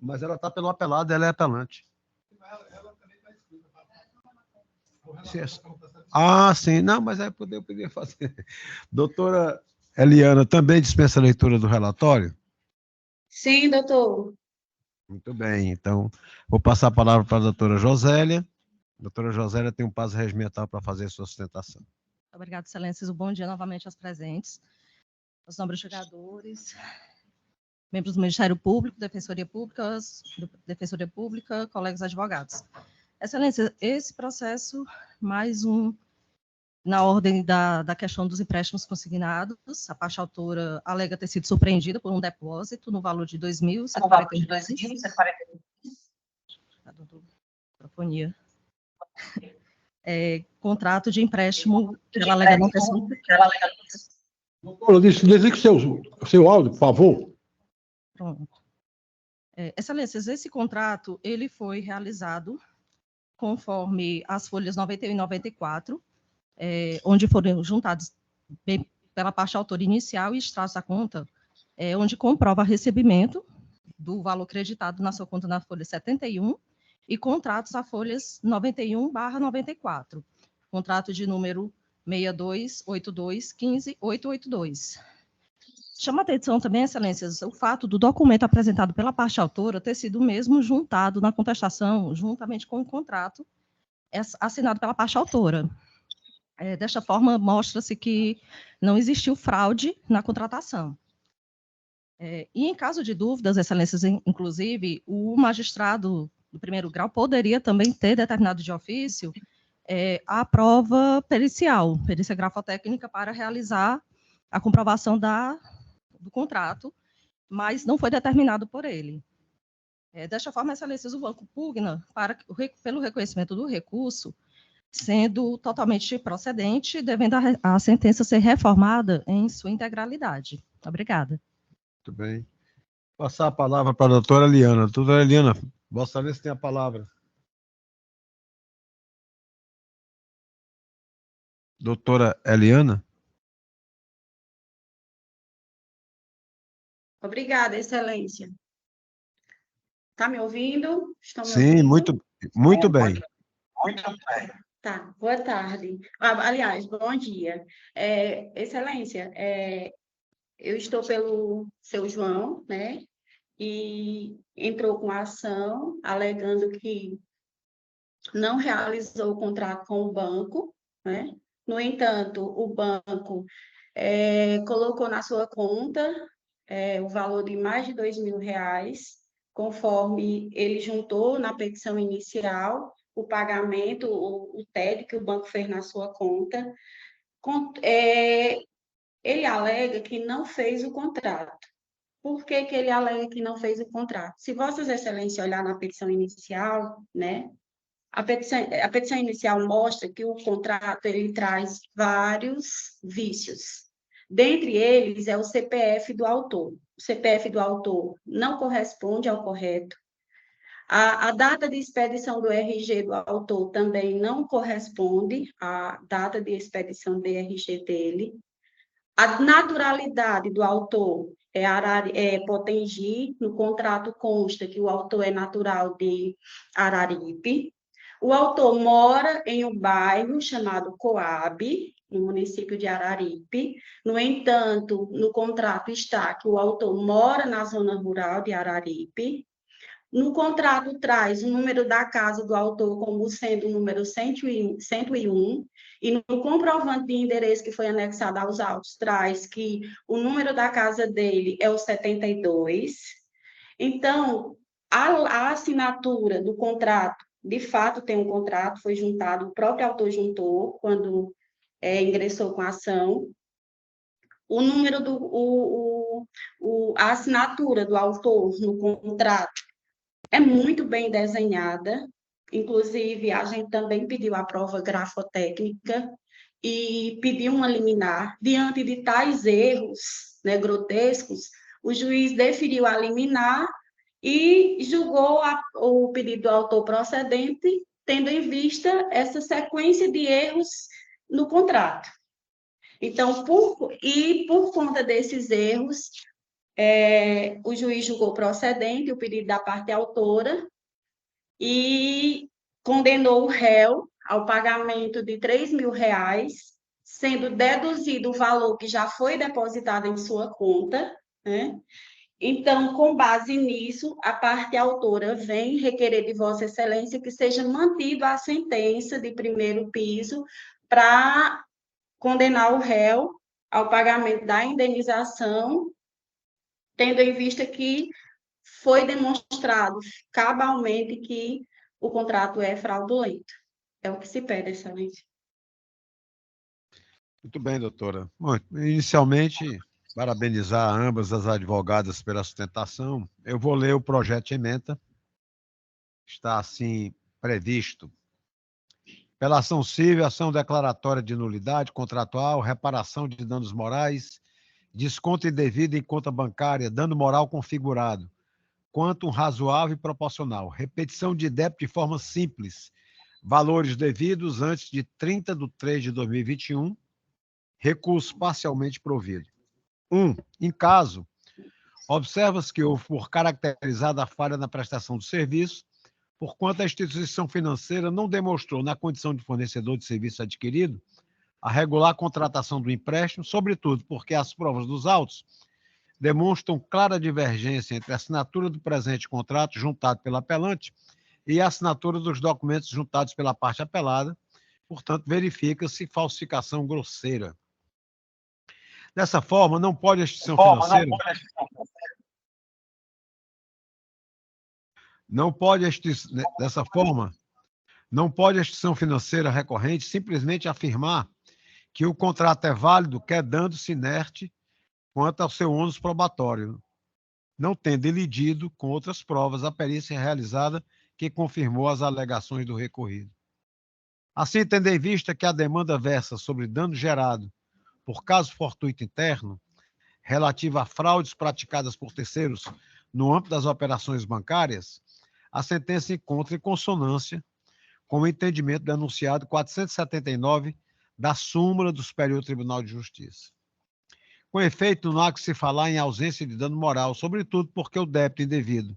Speaker 3: Mas ela está pelo apelado, ela é apelante. Ah, sim. Não, mas aí eu poderia fazer. Doutora Eliana, também dispensa a leitura do relatório?
Speaker 7: Sim, doutor.
Speaker 3: Muito bem. Então, vou passar a palavra para a doutora Josélia. A doutora Josélia tem um prazo regimental para fazer a sua sustentação.
Speaker 11: Obrigada, Excelências. Um bom dia novamente aos presentes, aos nobres jogadores, membros do Ministério Público, Defensoria Pública, colegas advogados. Excelência, esse processo, mais um, na ordem da questão dos empréstimos consignados, a parte autora alega ter sido surpreendida por um depósito no valor de R$ 2.142. Contrato de empréstimo que ela alega não ter sido.
Speaker 1: Doutora, desligue o seu áudio, por favor.
Speaker 11: Pronto. Excelências, esse contrato ele foi realizado conforme as folhas 91 e 94, onde foram juntados pela parte autora inicial e extratos da conta, onde comprova recebimento do valor creditado na sua conta na folha 71 e contratos a folhas 91/94, contrato de número 628215.882. Chama a atenção também, Excelências, o fato do documento apresentado pela parte autora ter sido o mesmo juntado na contestação, juntamente com o contrato assinado pela parte autora. Desta forma, mostra-se que não existiu fraude na contratação. E em caso de dúvidas, Excelências, inclusive, o magistrado do primeiro grau poderia também ter determinado de ofício a prova pericial, perícia grafotécnica, para realizar a comprovação do contrato, mas não foi determinado por ele. Desta forma, Excelências, o banco pugna pelo reconhecimento do recurso, sendo totalmente procedente, devendo a sentença ser reformada em sua integralidade. Obrigada.
Speaker 3: Muito bem. Passar a palavra para a doutora Eliana. Doutora Eliana, Vossa Excelência tem a palavra. Doutora Eliana?
Speaker 7: Obrigada, Excelência. Está me ouvindo? Estão me
Speaker 3: Sim,
Speaker 7: ouvindo?
Speaker 3: muito bem.
Speaker 7: Muito bem. Tá, boa tarde. Aliás, bom dia. Excelência, eu estou pelo seu João, né? E entrou com a ação alegando que não realizou o contrato com o banco, né? No entanto, o banco colocou na sua conta o valor de mais de R$2.000, conforme ele juntou na petição inicial o pagamento, o TED que o banco fez na sua conta. Ele alega que não fez o contrato. Por que ele alega que não fez o contrato? Se Vossas Excelências olhar na petição inicial, né, a petição inicial mostra que o contrato ele traz vários vícios. Dentre eles é o CPF do autor. O CPF do autor não corresponde ao correto. A data de expedição do RG do autor também não corresponde à data de expedição do RG dele. A naturalidade do autor é Potengi, no contrato consta que o autor é natural de Araripe. O autor mora em um bairro chamado Coab, no município de Araripe. No entanto, no contrato está que o autor mora na zona rural de Araripe. No contrato traz o número da casa do autor como sendo o número 101, e no comprovante de endereço que foi anexado aos autos traz que o número da casa dele é o 72. Então, a assinatura do contrato, de fato tem um contrato, foi juntado, o próprio autor juntou quando ingressou com a ação. O número a assinatura do autor no contrato é muito bem desenhada, inclusive a gente também pediu a prova grafotécnica, e pediu uma liminar. Diante de tais erros, né, grotescos, o juiz deferiu a liminar e julgou o pedido do autor procedente, tendo em vista essa sequência de erros no contrato. Então, por conta desses erros, o juiz julgou procedente o pedido da parte autora e condenou o réu ao pagamento de R$3.000, sendo deduzido o valor que já foi depositado em sua conta, né? Então, com base nisso, a parte autora vem requerer de Vossa Excelência que seja mantida a sentença de primeiro piso para condenar o réu ao pagamento da indenização, tendo em vista que foi demonstrado cabalmente que o contrato é fraudulento. É o que se pede, Excelência.
Speaker 3: Muito bem, doutora. Bom, inicialmente, parabenizar ambas as advogadas pela sustentação. Eu vou ler o projeto de ementa. Está assim previsto. Pela ação civil, ação declaratória de nulidade contratual, reparação de danos morais, desconto indevido em conta bancária, dano moral configurado, quantum razoável e proporcional, repetição de débito de forma simples, valores devidos antes de 30/3/2021, recurso parcialmente provido. 1. Em caso, observa-se que houve por caracterizada a falha na prestação do serviço, porquanto a instituição financeira não demonstrou, na condição de fornecedor de serviço adquirido, a regular contratação do empréstimo, sobretudo porque as provas dos autos demonstram clara divergência entre a assinatura do presente contrato juntado pelo apelante e a assinatura dos documentos juntados pela parte apelada, portanto, verifica-se falsificação grosseira. Dessa forma, não pode a instituição financeira... Dessa forma, não pode a instituição financeira recorrente simplesmente afirmar que o contrato é válido, quedando-se inerte quanto ao seu ônus probatório, não tendo elidido, com outras provas, a perícia realizada que confirmou as alegações do recorrido. Assim, tendo em vista que a demanda versa sobre dano gerado por caso fortuito interno, relativo a fraudes praticadas por terceiros no âmbito das operações bancárias, a sentença encontra em consonância com o entendimento do enunciado 479 da súmula do Superior Tribunal de Justiça. Com efeito, não há que se falar em ausência de dano moral, sobretudo porque o débito indevido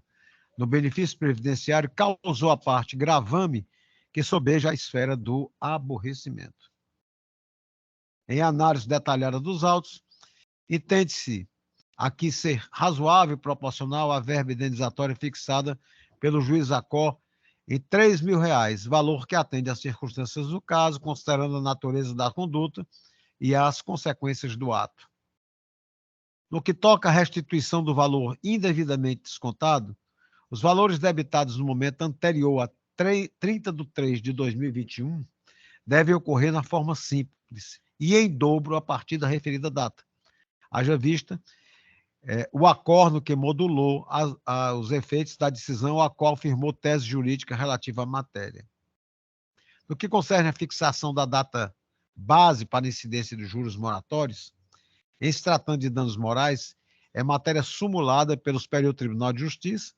Speaker 3: no benefício previdenciário causou à parte gravame que sobeja a esfera do aborrecimento. Em análise detalhada dos autos, entende-se aqui ser razoável e proporcional à verba indenizatória fixada pelo juiz Acó em R$3.000, valor que atende às circunstâncias do caso, considerando a natureza da conduta e as consequências do ato. No que toca à restituição do valor indevidamente descontado, os valores debitados no momento anterior a 30/3/2021 devem ocorrer na forma simples e em dobro a partir da referida data. Haja vista o acordo que modulou os efeitos da decisão a qual firmou tese jurídica relativa à matéria. No que concerne à fixação da data base para incidência de juros moratórios, em se tratando de danos morais, é matéria sumulada pelo Superior Tribunal de Justiça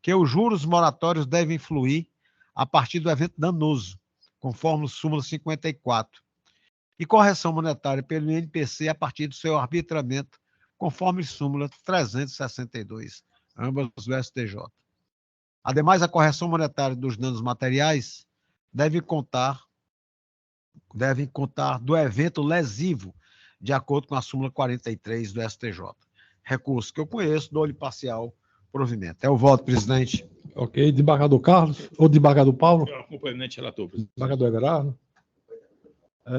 Speaker 3: que os juros moratórios devem fluir a partir do evento danoso, conforme o súmula 54, e correção monetária pelo INPC a partir do seu arbitramento, conforme súmula 362, ambas do STJ. Ademais, a correção monetária dos danos materiais deve contar do evento lesivo, de acordo com a súmula 43 do STJ. Recurso que eu conheço, dou-lhe parcial provimento. É o voto, presidente.
Speaker 1: Ok. Desembargador Carlos ou desembargador Paulo?
Speaker 5: Eu acompanho o relator, presidente.
Speaker 1: Desembargador Everardo.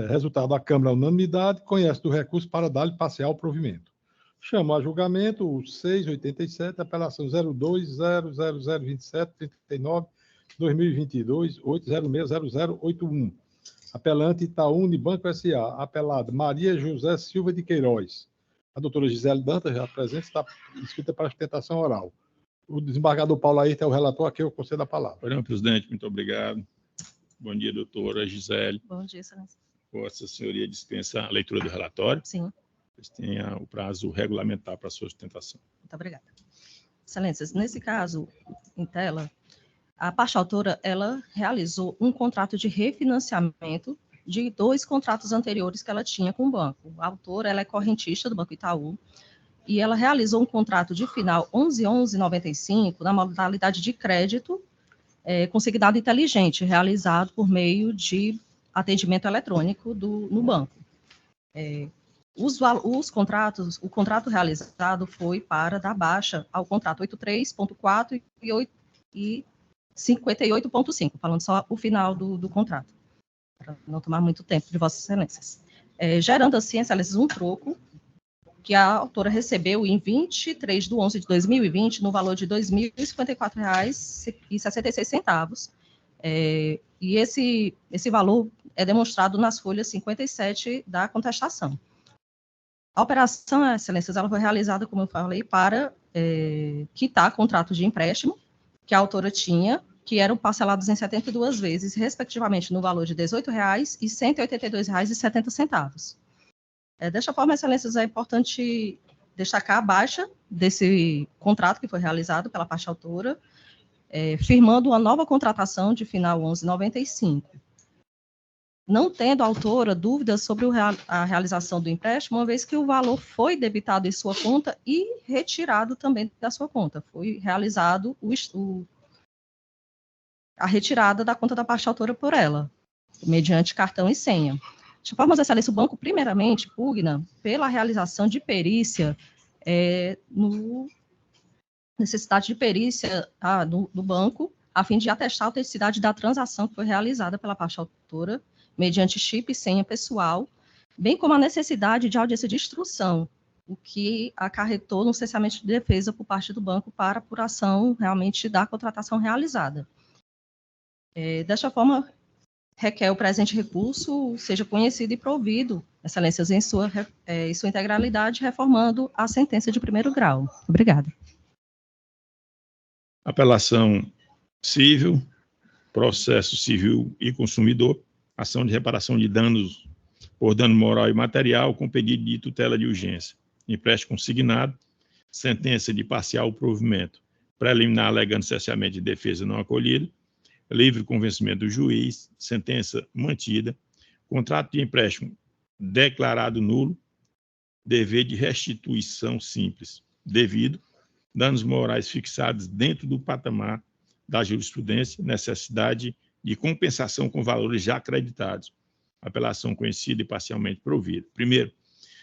Speaker 1: Resultado da Câmara, unanimidade, conhece do recurso para dar-lhe parcial provimento. Chamo a julgamento o 687, apelação 02002739/2022, 8060081. Apelante Itaúni Banco S.A. Apelado Maria José Silva de Queiroz. A doutora Gisele Dantas, já presente, está inscrita para a sustentação oral. O desembargador Paulo Ayrton é o relator, aqui eu concedo a palavra.
Speaker 5: Senhor presidente, muito obrigado. Bom dia, doutora Gisele.
Speaker 11: Bom dia, excelência.
Speaker 5: Vossa Senhoria dispensa a leitura do relatório.
Speaker 11: Sim.
Speaker 5: Vocês têm o prazo regulamentar para a sua sustentação.
Speaker 11: Muito obrigada. Excelências, nesse caso, em tela, a parte autora, ela realizou um contrato de refinanciamento de 2 contratos anteriores que ela tinha com o banco. A autora, ela é correntista do Banco Itaú, e ela realizou um contrato de final 11.11.95 na modalidade de crédito consignado inteligente, realizado por meio de atendimento eletrônico no banco. Os contratos, o contrato realizado foi para dar baixa ao contrato 83.4 e 58.5, falando só o final do contrato, para não tomar muito tempo de Vossas Excelências. Gerando assim, Excelências, um troco que a autora recebeu em 23/11/2020, no valor de R$ 2.054,66. E esse valor é demonstrado nas folhas 57 da contestação. A operação, Excelências, ela foi realizada, como eu falei, para quitar contrato de empréstimo que a autora tinha, que eram parcelados em 72 vezes, respectivamente, no valor de R$ 18,00 e R$ 182,70. Desta forma, Excelências, é importante destacar a baixa desse contrato que foi realizado pela parte autora, firmando uma nova contratação de final 11.95. Não tendo a autora dúvidas sobre a realização do empréstimo, uma vez que o valor foi debitado em sua conta e retirado também da sua conta. Foi realizado a retirada da conta da parte autora por ela, mediante cartão e senha. De forma, Excelência, o banco, primeiramente, pugna pela realização de perícia, necessidade de perícia do banco, a fim de atestar a autenticidade da transação que foi realizada pela parte autora, mediante chip e senha pessoal, bem como a necessidade de audiência de instrução, o que acarretou no cessamento de defesa por parte do banco para apuração realmente da contratação realizada. Desta forma, requer o presente recurso seja conhecido e provido, Excelências, em sua integralidade, reformando a sentença de primeiro grau. Obrigada.
Speaker 5: Apelação civil, processo civil e consumidor, ação de reparação de danos por dano moral e material com pedido de tutela de urgência, empréstimo consignado, sentença de parcial provimento, preliminar alegando cessamento de defesa não acolhido, livre convencimento do juiz, sentença mantida, contrato de empréstimo declarado nulo, dever de restituição simples, devido, danos morais fixados dentro do patamar da jurisprudência, necessidade de compensação com valores já acreditados, apelação conhecida e parcialmente provida. Primeiro,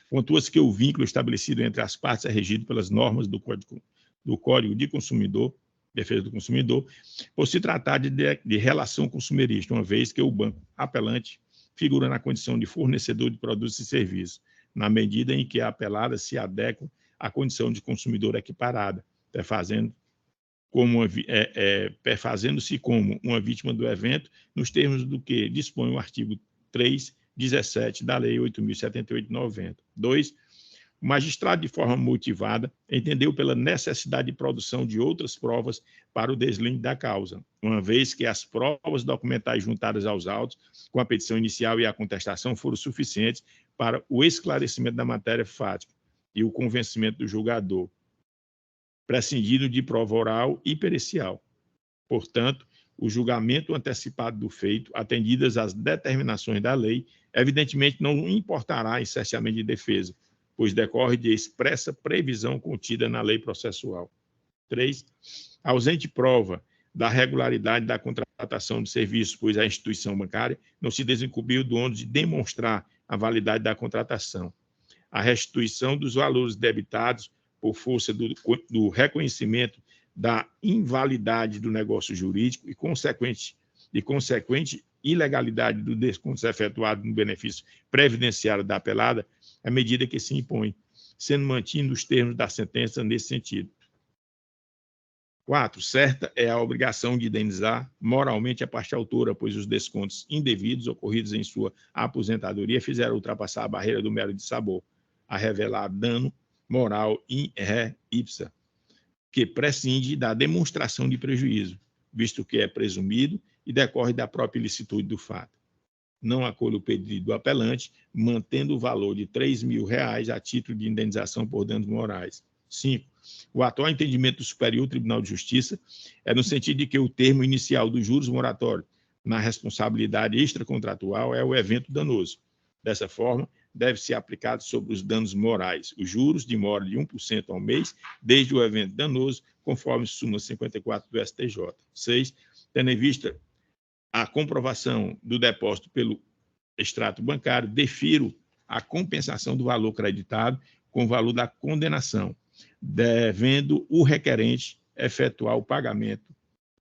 Speaker 5: pontua-se que o vínculo estabelecido entre as partes é regido pelas normas do Código de Consumidor, Defesa do Consumidor, por se tratar de relação consumerista, uma vez que o banco apelante figura na condição de fornecedor de produtos e serviços, na medida em que a apelada se adequa à condição de consumidor equiparada, perfazendo-se como uma vítima do evento, nos termos do que dispõe o artigo 3.17 da Lei 8.078/90. 2. O magistrado, de forma motivada, entendeu pela necessidade de produção de outras provas para o deslinde da causa, uma vez que as provas documentais juntadas aos autos, com a petição inicial e a contestação, foram suficientes para o esclarecimento da matéria fática e o convencimento do julgador, prescindindo de prova oral e pericial. Portanto, o julgamento antecipado do feito, atendidas as determinações da lei, evidentemente não importará em cessamento de defesa, pois decorre de expressa previsão contida na lei processual. 3. Ausente prova da regularidade da contratação de serviços, pois a instituição bancária não se desincumbiu do ônus de demonstrar a validade da contratação. A restituição dos valores debitados por força do reconhecimento da invalidade do negócio jurídico e consequente ilegalidade do desconto efetuado no benefício previdenciário da apelada, à medida que se impõe, sendo mantidos os termos da sentença nesse sentido. 4. Certa é a obrigação de indenizar moralmente a parte autora, pois os descontos indevidos ocorridos em sua aposentadoria fizeram ultrapassar a barreira do mero de sabor, a revelar dano moral in re ipsa, que prescinde da demonstração de prejuízo, visto que é presumido e decorre da própria ilicitude do fato. não acolhe o pedido do apelante, mantendo o valor de R$ 3.000 a título de indenização por danos morais. 5. O atual entendimento do Superior Tribunal de Justiça é no sentido de que o termo inicial dos juros moratórios na responsabilidade extracontratual é o evento danoso. Dessa forma, deve ser aplicado sobre os danos morais os juros de mora de 1% ao mês, desde o evento danoso, conforme súmula 54 do STJ. 6. Tendo em vista a comprovação do depósito pelo extrato bancário, defiro a compensação do valor creditado com o valor da condenação, devendo o requerente efetuar o pagamento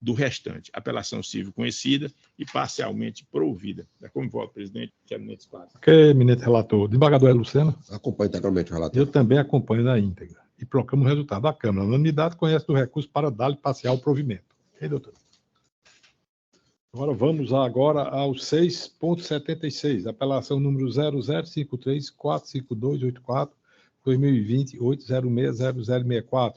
Speaker 5: do restante. Apelação civil conhecida e parcialmente provida. É como voto, presidente, eminente espaço.
Speaker 1: Ok, eminente relator. Desembargador é Lucena?
Speaker 2: Acompanho integralmente o relator.
Speaker 1: Eu também acompanho na íntegra. E proclamo o resultado. A Câmara, na unanimidade, conhece do recurso para dar-lhe parcial provimento. Ok, doutor? Agora vamos agora ao 6.76, apelação número 0053-45284-2020-8060064.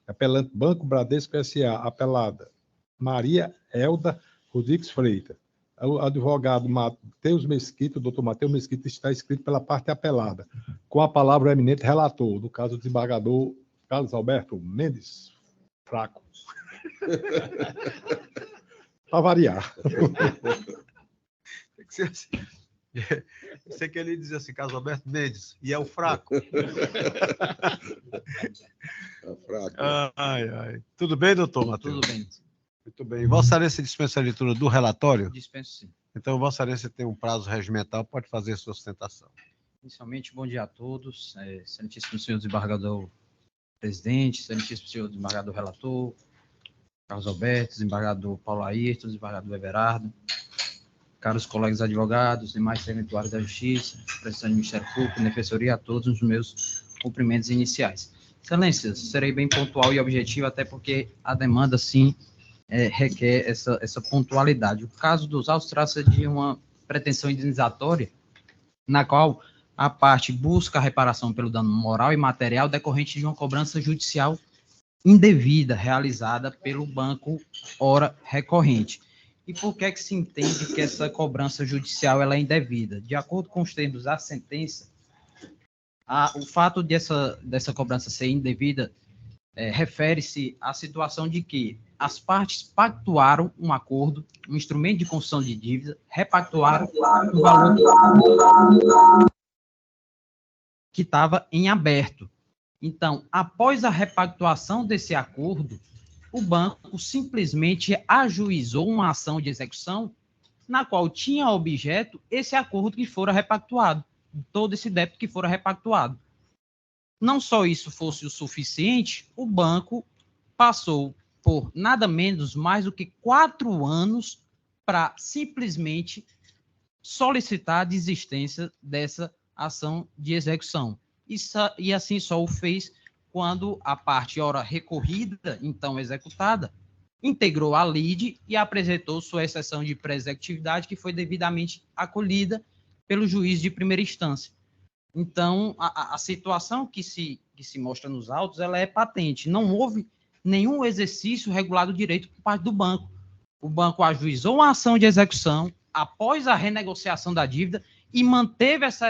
Speaker 1: Apelante Banco Bradesco S.A., apelada Maria Elda Rodrigues Freitas. O advogado Matheus Mesquita, o doutor Matheus Mesquita, está escrito pela parte apelada. Com a palavra o eminente relator, no caso do desembargador Carlos Alberto Mendes Fraco. Para variar.
Speaker 3: Tem que ser assim. Eu sei que ele diz assim, Carlos Alberto Mendes, e é o fraco.
Speaker 2: É fraco.
Speaker 3: Ai, ai. Tudo bem, doutor Matheus?
Speaker 12: Tudo bem.
Speaker 3: Muito bem. Vossa Excelência dispensa a leitura do relatório?
Speaker 12: Dispenso sim.
Speaker 3: Então, Vossa Excelência tem um prazo regimental, pode fazer a sua sustentação.
Speaker 12: Inicialmente, bom dia a todos. Excelentíssimo senhor desembargador presidente, excelentíssimo senhor desembargador relator, Carlos Alberto, desembargador Paulo Ayrton, desembargador Everardo, caros colegas advogados, demais serventuários da Justiça, presidente do Ministério Público, Defensoria, a todos os meus cumprimentos iniciais. Excelências, serei bem pontual e objetivo, até porque a demanda, sim, requer essa pontualidade. O caso dos autos trata de uma pretensão indenizatória, na qual a parte busca a reparação pelo dano moral e material decorrente de uma cobrança judicial indevida realizada pelo banco ora recorrente. E por que se entende que essa cobrança judicial ela é indevida? De acordo com os termos da sentença, o fato dessa cobrança ser indevida refere-se à situação de que as partes pactuaram um acordo, um instrumento de construção de dívida, repactuaram um valor que estava em aberto. Então, após a repactuação desse acordo, o banco simplesmente ajuizou uma ação de execução na qual tinha objeto esse acordo que fora repactuado, todo esse débito que fora repactuado. Não só isso fosse o suficiente, o banco passou por nada menos mais do que 4 anos para simplesmente solicitar a desistência dessa ação de execução. E assim só o fez quando a parte ora recorrida, então executada, integrou a lide e apresentou sua exceção de pré-executividade, que foi devidamente acolhida pelo juiz de primeira instância. Então, a situação que se mostra nos autos, ela é patente. Não houve nenhum exercício regulado de direito por parte do banco. O banco ajuizou uma ação de execução após a renegociação da dívida e manteve essa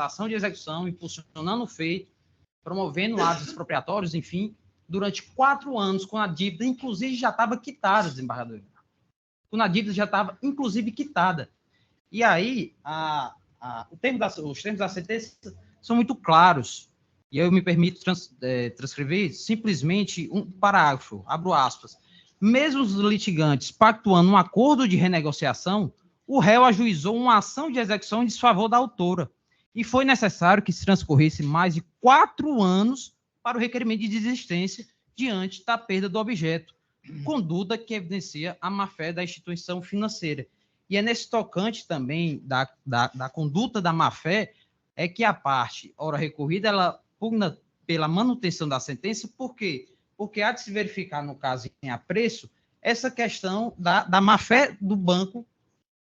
Speaker 12: ação de execução, impulsionando o feito, promovendo atos expropriatórios, enfim, durante 4 anos, quando a dívida, inclusive, já estava quitada, desembargador. Quando a dívida já estava, inclusive, quitada. E aí, os termos da sentença são muito claros. E aí eu me permito transcrever simplesmente um parágrafo, abro aspas. Mesmo os litigantes pactuando um acordo de renegociação, o réu ajuizou uma ação de execução em desfavor da autora. E foi necessário que se transcorresse mais de 4 anos para o requerimento de desistência diante da perda do objeto, conduta que evidencia a má-fé da instituição financeira. E é nesse tocante também da conduta da má-fé é que a parte ora recorrida, ela pugna pela manutenção da sentença. Por quê? Porque há de se verificar, no caso em apreço, essa questão da má-fé do banco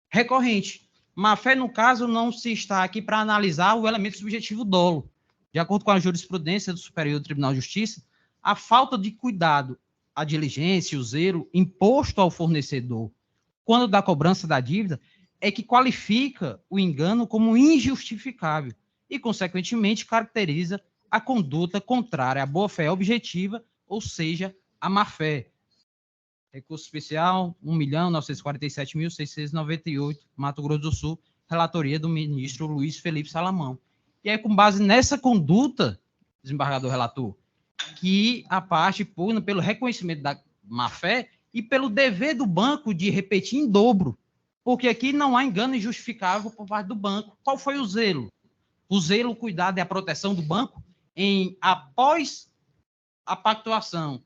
Speaker 12: recorrente. Má-fé, no caso, não se está aqui para analisar o elemento subjetivo dolo. De acordo com a jurisprudência do Superior Tribunal de Justiça, a falta de cuidado, a diligência, o zelo imposto ao fornecedor quando da cobrança da dívida é que qualifica o engano como injustificável e, consequentemente, caracteriza a conduta contrária à boa-fé objetiva, ou seja, a má-fé. Recurso especial 1.947.698, Mato Grosso do Sul, relatoria do ministro Luiz Felipe Salamão. E é com base nessa conduta, desembargador relator, que a parte pugna pelo reconhecimento da má-fé e pelo dever do banco de repetir em dobro, porque aqui não há engano injustificável por parte do banco. Qual foi o zelo? O zelo, o cuidado e a proteção do banco em, após a pactuação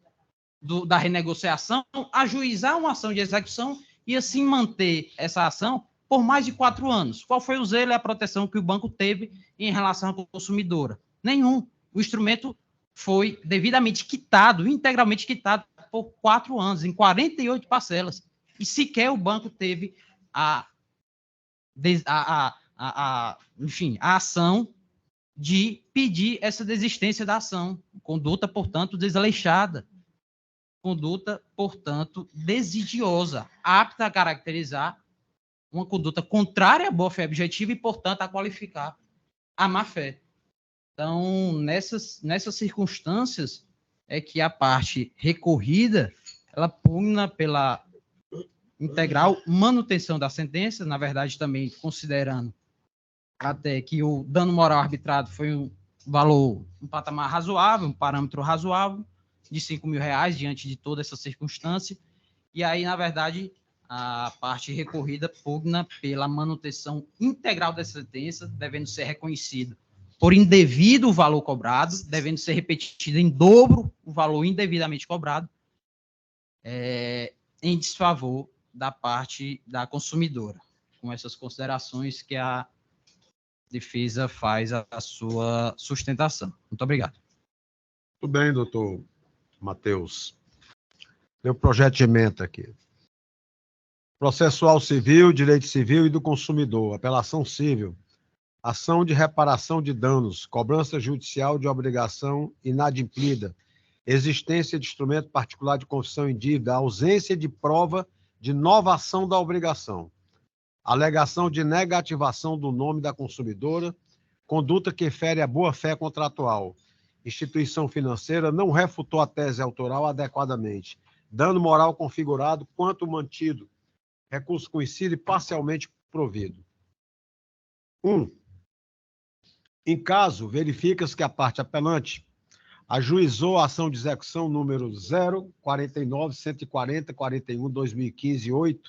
Speaker 12: da renegociação, ajuizar uma ação de execução e assim manter essa ação por mais de 4 anos. Qual foi o zelo e a proteção que o banco teve em relação à consumidora? Nenhum. O instrumento foi devidamente quitado, integralmente quitado por 4 anos, em 48 parcelas. E sequer o banco teve enfim, a ação de pedir essa desistência da ação. Conduta, portanto, desleixada. Conduta, portanto, desidiosa, apta a caracterizar uma conduta contrária à boa-fé objetiva e, portanto, a qualificar a má-fé. Então, nessas circunstâncias, é que a parte recorrida, ela pugna pela integral manutenção da sentença, na verdade, também considerando até que o dano moral arbitrado foi um valor, um patamar razoável, um parâmetro razoável, de R$5.000 diante de toda essa circunstância, e aí, na verdade, a parte recorrida pugna pela manutenção integral dessa sentença, devendo ser reconhecido por indevido o valor cobrado, devendo ser repetido em dobro o valor indevidamente cobrado, em desfavor da parte da consumidora, com essas considerações que a defesa faz a sua sustentação. Muito obrigado.
Speaker 3: Muito bem, doutor Matheus. Tem um projeto de emenda aqui. Processual civil, direito civil e do consumidor, apelação civil, ação de reparação de danos, cobrança judicial de obrigação inadimplida, existência de instrumento particular de confissão em dívida, ausência de prova de novação da obrigação, alegação de negativação do nome da consumidora, conduta que fere a boa-fé contratual, instituição financeira não refutou a tese autoral adequadamente, dano moral configurado quanto mantido, recurso conhecido e parcialmente provido. 1. Em caso, verifica-se que a parte apelante ajuizou a ação de execução número 049-140-41-2015-8,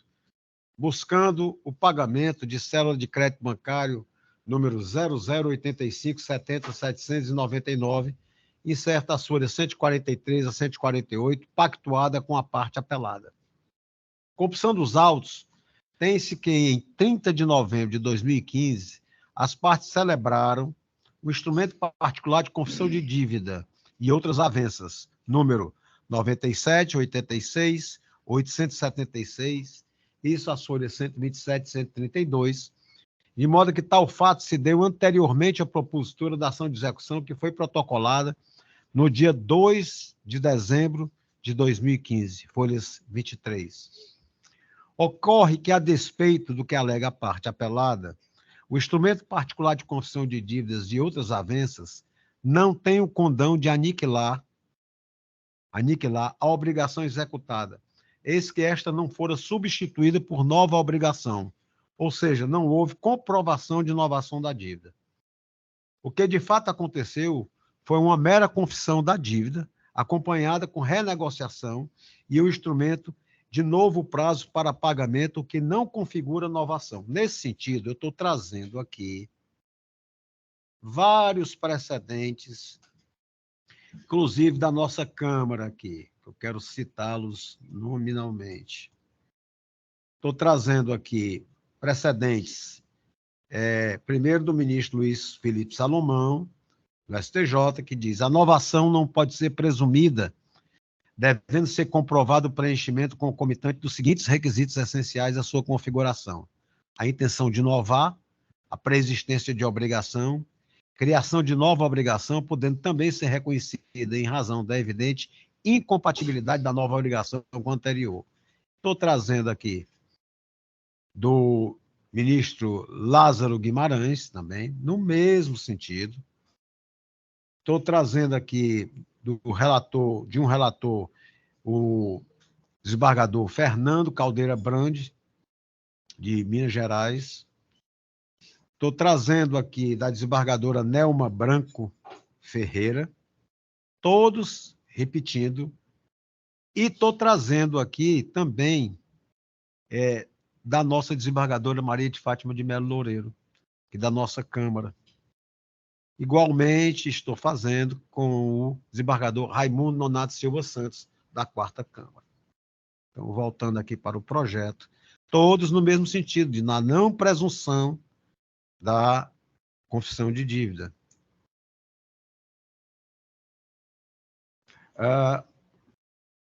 Speaker 3: buscando o pagamento de cédula de crédito bancário número 008570-799, incerta a folha 143 a 148, pactuada com a parte apelada. Corrupção dos autos, tem-se que em 30 de novembro de 2015, as partes celebraram o instrumento particular de confissão de dívida e outras avanças, número 97, 86, 876, isso as folhas 127 e 132, de modo que tal fato se deu anteriormente à propositura da ação de execução que foi protocolada no dia 2 de dezembro de 2015, folhas 23. Ocorre que, a despeito do que alega a parte apelada, o instrumento particular de confissão de dívidas e outras avanças não tem o condão de aniquilar a obrigação executada, eis que esta não fora substituída por nova obrigação, ou seja, não houve comprovação de inovação da dívida. O que de fato aconteceu foi uma mera confissão da dívida, acompanhada com renegociação e o instrumento de novo prazo para pagamento, que não configura inovação. Nesse sentido, eu estou trazendo aqui vários precedentes, inclusive da nossa Câmara aqui, eu quero citá-los nominalmente. Estou trazendo aqui precedentes, primeiro do ministro Luiz Felipe Salomão, do STJ, que diz: a novação não pode ser presumida, devendo ser comprovado o preenchimento concomitante dos seguintes requisitos essenciais à sua configuração: a intenção de inovar, a preexistência de obrigação, criação de nova obrigação, podendo também ser reconhecida em razão da evidente incompatibilidade da nova obrigação com a anterior. Estou trazendo aqui do ministro Lázaro Guimarães, também, no mesmo sentido. Estou trazendo aqui de um relator, o desembargador Fernando Caldeira Brande, de Minas Gerais. Estou trazendo aqui da desembargadora Nelma Branco Ferreira, todos repetindo. E estou trazendo aqui também da nossa desembargadora Maria de Fátima de Melo Loureiro, que da nossa Câmara. Igualmente estou fazendo com o desembargador Raimundo Nonato Silva Santos, da 4ª Câmara. Então, voltando aqui para o projeto, todos no mesmo sentido, de na não presunção da confissão de dívida.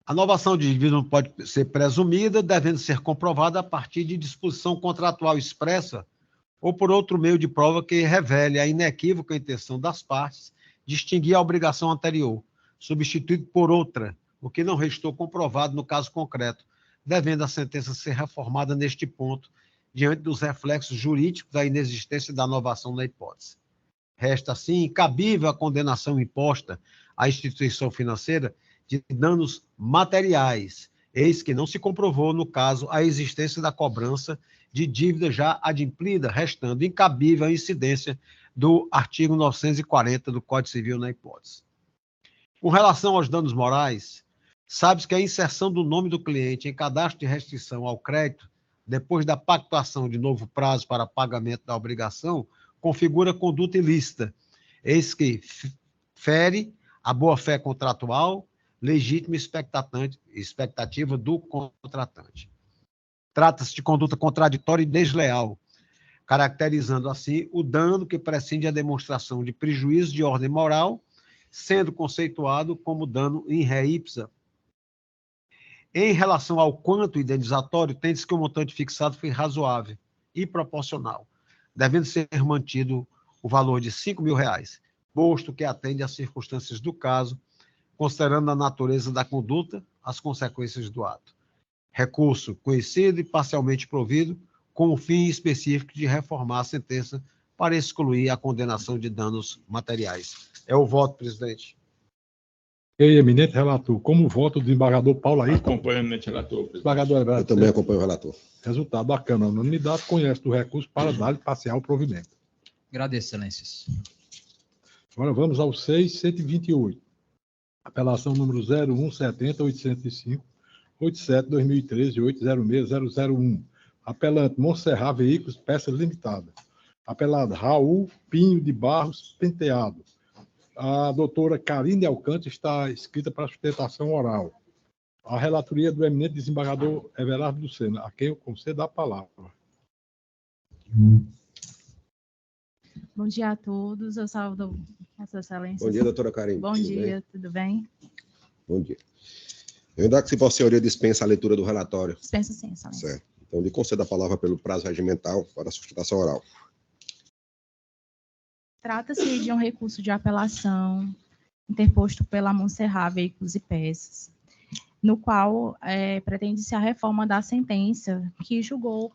Speaker 3: A novação de dívida não pode ser presumida, devendo ser comprovada a partir de disposição contratual expressa ou por outro meio de prova que revele a inequívoca intenção das partes de extinguir a obrigação anterior, substituído por outra, o que não restou comprovado no caso concreto, devendo a sentença ser reformada neste ponto, diante dos reflexos jurídicos da inexistência da novação na hipótese. Resta, assim, incabível a condenação imposta à instituição financeira de danos materiais, eis que não se comprovou, no caso, a existência da cobrança de dívida já adimplida, restando incabível a incidência do artigo 940 do Código Civil na hipótese. Com relação aos danos morais, sabe-se que a inserção do nome do cliente em cadastro de restrição ao crédito, depois da pactuação de novo prazo para pagamento da obrigação, configura conduta ilícita, eis que fere a boa-fé contratual, legítima expectativa do contratante. Trata-se de conduta contraditória e desleal, caracterizando assim o dano que prescinde a demonstração de prejuízo de ordem moral, sendo conceituado como dano in re ipsa. Em relação ao quanto indenizatório, tem-se que o montante fixado foi razoável e proporcional, devendo ser mantido o valor de R$5.000, posto que atende às circunstâncias do caso, considerando a natureza da conduta, as consequências do ato. Recurso conhecido e parcialmente provido, com o fim específico de reformar a sentença para excluir a condenação de danos materiais. É o voto, presidente.
Speaker 1: E eminente relator, como voto do desembargador Paulo Ayrton?
Speaker 5: Acompanho o eminente relator, presidente.
Speaker 1: Desembargador Everardo.
Speaker 2: Eu também acompanho o relator.
Speaker 1: Resultado da Câmara, unanimidade, conhece do recurso para dar parcial provimento.
Speaker 12: Agradeço, excelências.
Speaker 1: Agora vamos ao 6.128. Apelação número 0170-805, 87-2013, 806-001. Apelante Monserrat Veículos, Peças Limitada. Apelado Raul Pinho de Barros Penteado. A doutora Karine Alcântara está inscrita para sustentação oral. A relatoria do eminente desembargador Everardo Lucena, a quem eu concedo a palavra.
Speaker 13: Bom dia a todos, eu saúdo Vossa Excelência.
Speaker 2: Bom dia, doutora Karine.
Speaker 13: Bom dia, tudo bem?
Speaker 2: Bom dia. Eu ainda que se Vossa Senhoria dispensa a leitura do relatório.
Speaker 13: Dispensa sim, Excelência.
Speaker 2: Certo. Então, lhe concedo a palavra pelo prazo regimental para a sustentação oral.
Speaker 13: Trata-se de um recurso de apelação interposto pela Monserrat Veículos e Peças, no qual pretende-se a reforma da sentença que julgou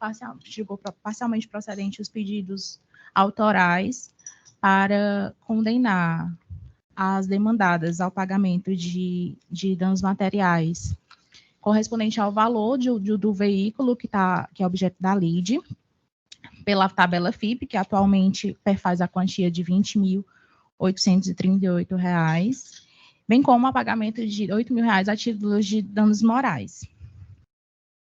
Speaker 13: parcialmente procedente os pedidos autorais para condenar as demandadas ao pagamento de danos materiais correspondente ao valor do veículo que é objeto da lide, pela tabela FIP, que atualmente perfaz a quantia de R$ 20.838, bem como a pagamento de R$ 8.000 a título de danos morais.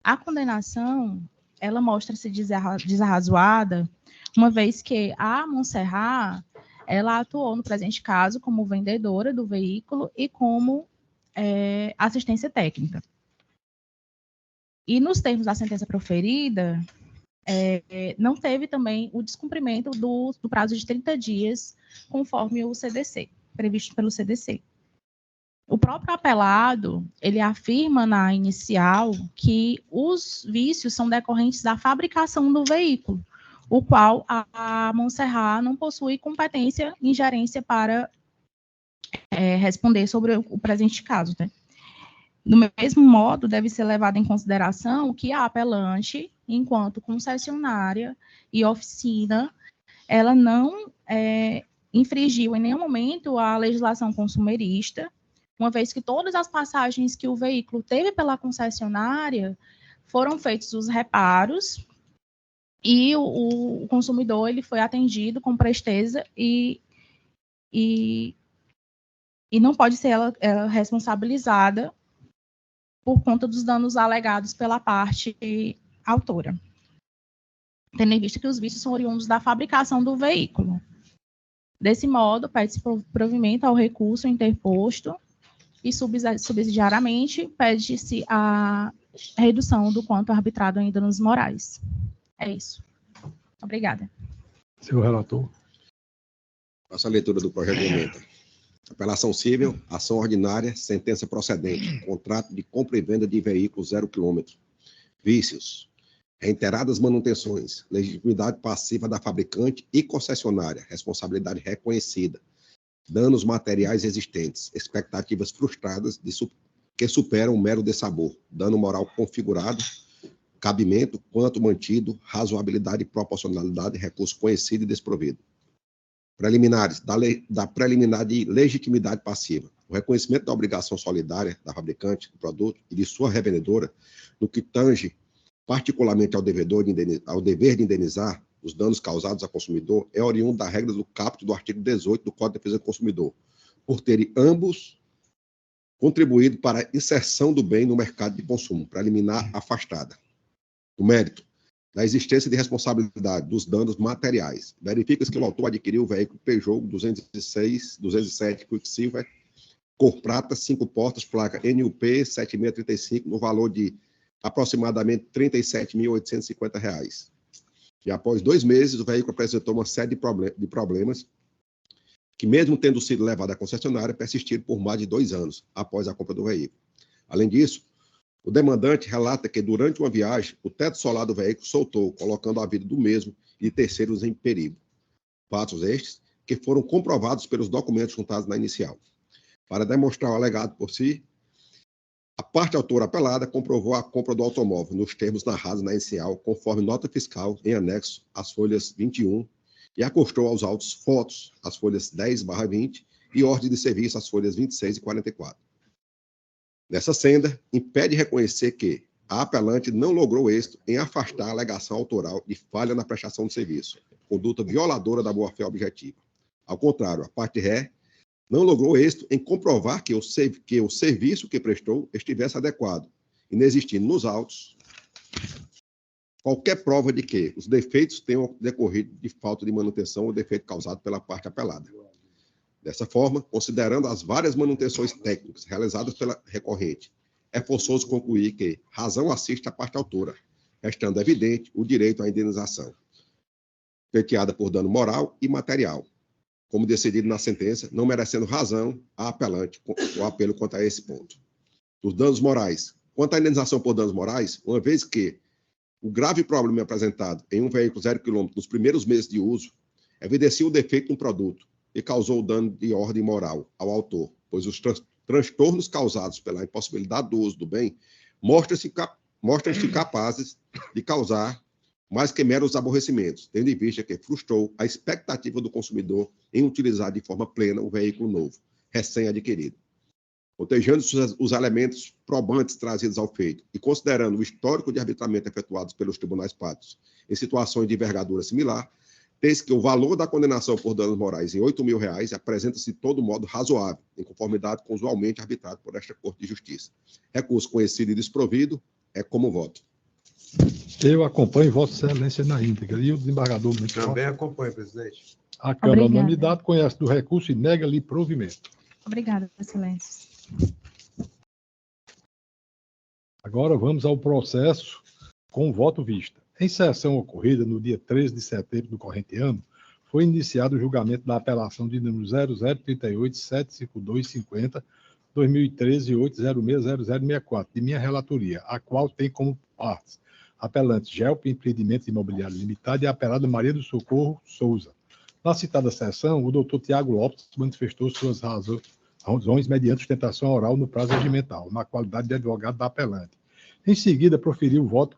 Speaker 13: A condenação, ela mostra-se desarrazoada, uma vez que a Monserrat, ela atuou no presente caso como vendedora do veículo e como assistência técnica. E nos termos da sentença proferida, não teve também o descumprimento do prazo de 30 dias, conforme o CDC, previsto pelo CDC. O próprio apelado, ele afirma na inicial que os vícios são decorrentes da fabricação do veículo, o qual a Monserrat não possui competência em gerência para responder sobre o presente caso, né? Do mesmo modo, deve ser levado em consideração que a apelante enquanto concessionária e oficina, ela não infringiu em nenhum momento a legislação consumerista, uma vez que todas as passagens que o veículo teve pela concessionária foram feitos os reparos e o consumidor ele foi atendido com presteza e não pode ser ela responsabilizada por conta dos danos alegados pela parte autora, tendo em vista que os vícios são oriundos da fabricação do veículo. Desse modo, pede-se provimento ao recurso interposto e, subsidiariamente, pede-se a redução do quanto arbitrado em danos morais. É isso. Obrigada.
Speaker 1: Senhor relator.
Speaker 2: Faça a leitura do projeto de emenda. Apelação civil, ação ordinária, sentença procedente, contrato de compra e venda de veículo 0 km. Vícios. Reiteradas manutenções, legitimidade passiva da fabricante e concessionária, responsabilidade reconhecida, danos materiais existentes, expectativas frustradas que superam o mero dessabor, dano moral configurado, cabimento, quanto mantido, razoabilidade e proporcionalidade, recurso conhecido e desprovido. Preliminares, da preliminar de legitimidade passiva, o reconhecimento da obrigação solidária da fabricante do produto e de sua revendedora, no que tange particularmente ao dever de indenizar os danos causados ao consumidor, é oriundo da regra do caput do artigo 18 do Código de Defesa do Consumidor, por terem ambos contribuído para a inserção do bem no mercado de consumo, preliminar afastada. O mérito da existência de responsabilidade dos danos materiais. Verifica-se que o autor adquiriu o veículo Peugeot 207 Quicksilver, cor prata, 5 portas, placa NUP 7635, no valor de aproximadamente R$ 37.850. E após 2 meses, o veículo apresentou uma série de problemas que, mesmo tendo sido levado à concessionária, persistiram por mais de 2 anos após a compra do veículo. Além disso, o demandante relata que, durante uma viagem, o teto solar do veículo soltou, colocando a vida do mesmo e de terceiros em perigo. Fatos estes que foram comprovados pelos documentos juntados na inicial. Para demonstrar o alegado por si, a parte autora apelada comprovou a compra do automóvel nos termos narrados na inicial, conforme nota fiscal em anexo às folhas 21, e acostou aos autos fotos, as folhas 10/20, e ordem de serviço, as folhas 26 e 44. Nessa senda, impede reconhecer que a apelante não logrou êxito em afastar a alegação autoral de falha na prestação de serviço, conduta violadora da boa-fé objetiva. Ao contrário, a parte ré não logrou êxito em comprovar que o serviço que prestou estivesse adequado, inexistindo nos autos qualquer prova de que os defeitos tenham decorrido de falta de manutenção ou defeito causado pela parte apelada. Dessa forma, considerando as várias manutenções técnicas realizadas pela recorrente, é forçoso concluir que razão assiste à parte autora, restando evidente o direito à indenização, pleiteada por dano moral e material, como decidido na sentença, não merecendo razão a apelante o apelo quanto a esse ponto. Dos danos morais. Quanto à indenização por danos morais, uma vez que o grave problema apresentado em um veículo 0 km nos primeiros meses de uso evidencia o defeito no produto e causou dano de ordem moral ao autor, pois os transtornos causados pela impossibilidade do uso do bem mostram-se capazes de causar mais que meros aborrecimentos, tendo em vista que frustrou a expectativa do consumidor em utilizar de forma plena um veículo novo, recém-adquirido. Cotejando os elementos probantes trazidos ao feito e considerando o histórico de arbitramento efetuados pelos tribunais pátrios em situações de envergadura similar, tem-se que o valor da condenação por danos morais em R$ 8.000 apresenta-se de todo modo razoável, em conformidade com o usualmente arbitrado por esta Corte de Justiça. Recurso conhecido e desprovido é como voto.
Speaker 1: Eu acompanho Vossa Excelência na íntegra. E o desembargador...
Speaker 3: Também acompanho, presidente.
Speaker 1: Aquela unanimidade conhece do recurso e nega-lhe provimento.
Speaker 13: Obrigada, Excelência.
Speaker 1: Agora vamos ao processo com voto vista. Em sessão ocorrida no dia 13 de setembro do corrente ano, foi iniciado o julgamento da apelação de número 0038-75250, 2013-8060064, de minha relatoria, a qual tem como partes apelante Gelp Empreendimentos Imobiliários Limitado e a apelada Maria do Socorro Souza. Na citada sessão, o doutor Tiago Lopes manifestou suas razões mediante sustentação oral no prazo regimental, na qualidade de advogado da apelante. Em seguida, proferiu o voto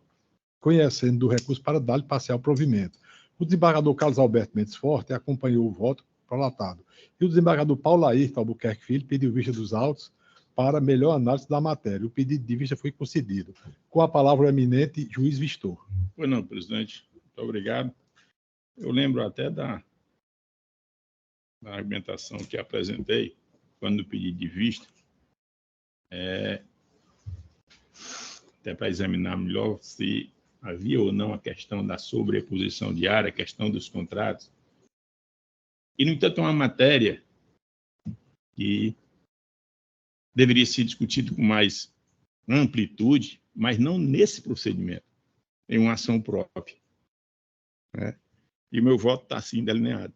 Speaker 1: conhecendo do recurso para dar-lhe parcial provimento. O desembargador Carlos Alberto Mendes Forte acompanhou o voto prolatado. E o desembargador Paulo Ayrton Albuquerque Filho pediu vista dos autos para melhor análise da matéria. O pedido de vista foi concedido. Com a palavra o eminente juiz Vistor.
Speaker 5: Pois não, presidente. Muito obrigado. Eu lembro até da argumentação que apresentei quando pedi de vista, até para examinar melhor se havia ou não a questão da sobreposição diária, a questão dos contratos. E, no entanto, é uma matéria que deveria ser discutida com mais amplitude, mas não nesse procedimento, em uma ação própria. Né? E o meu voto está assim delineado.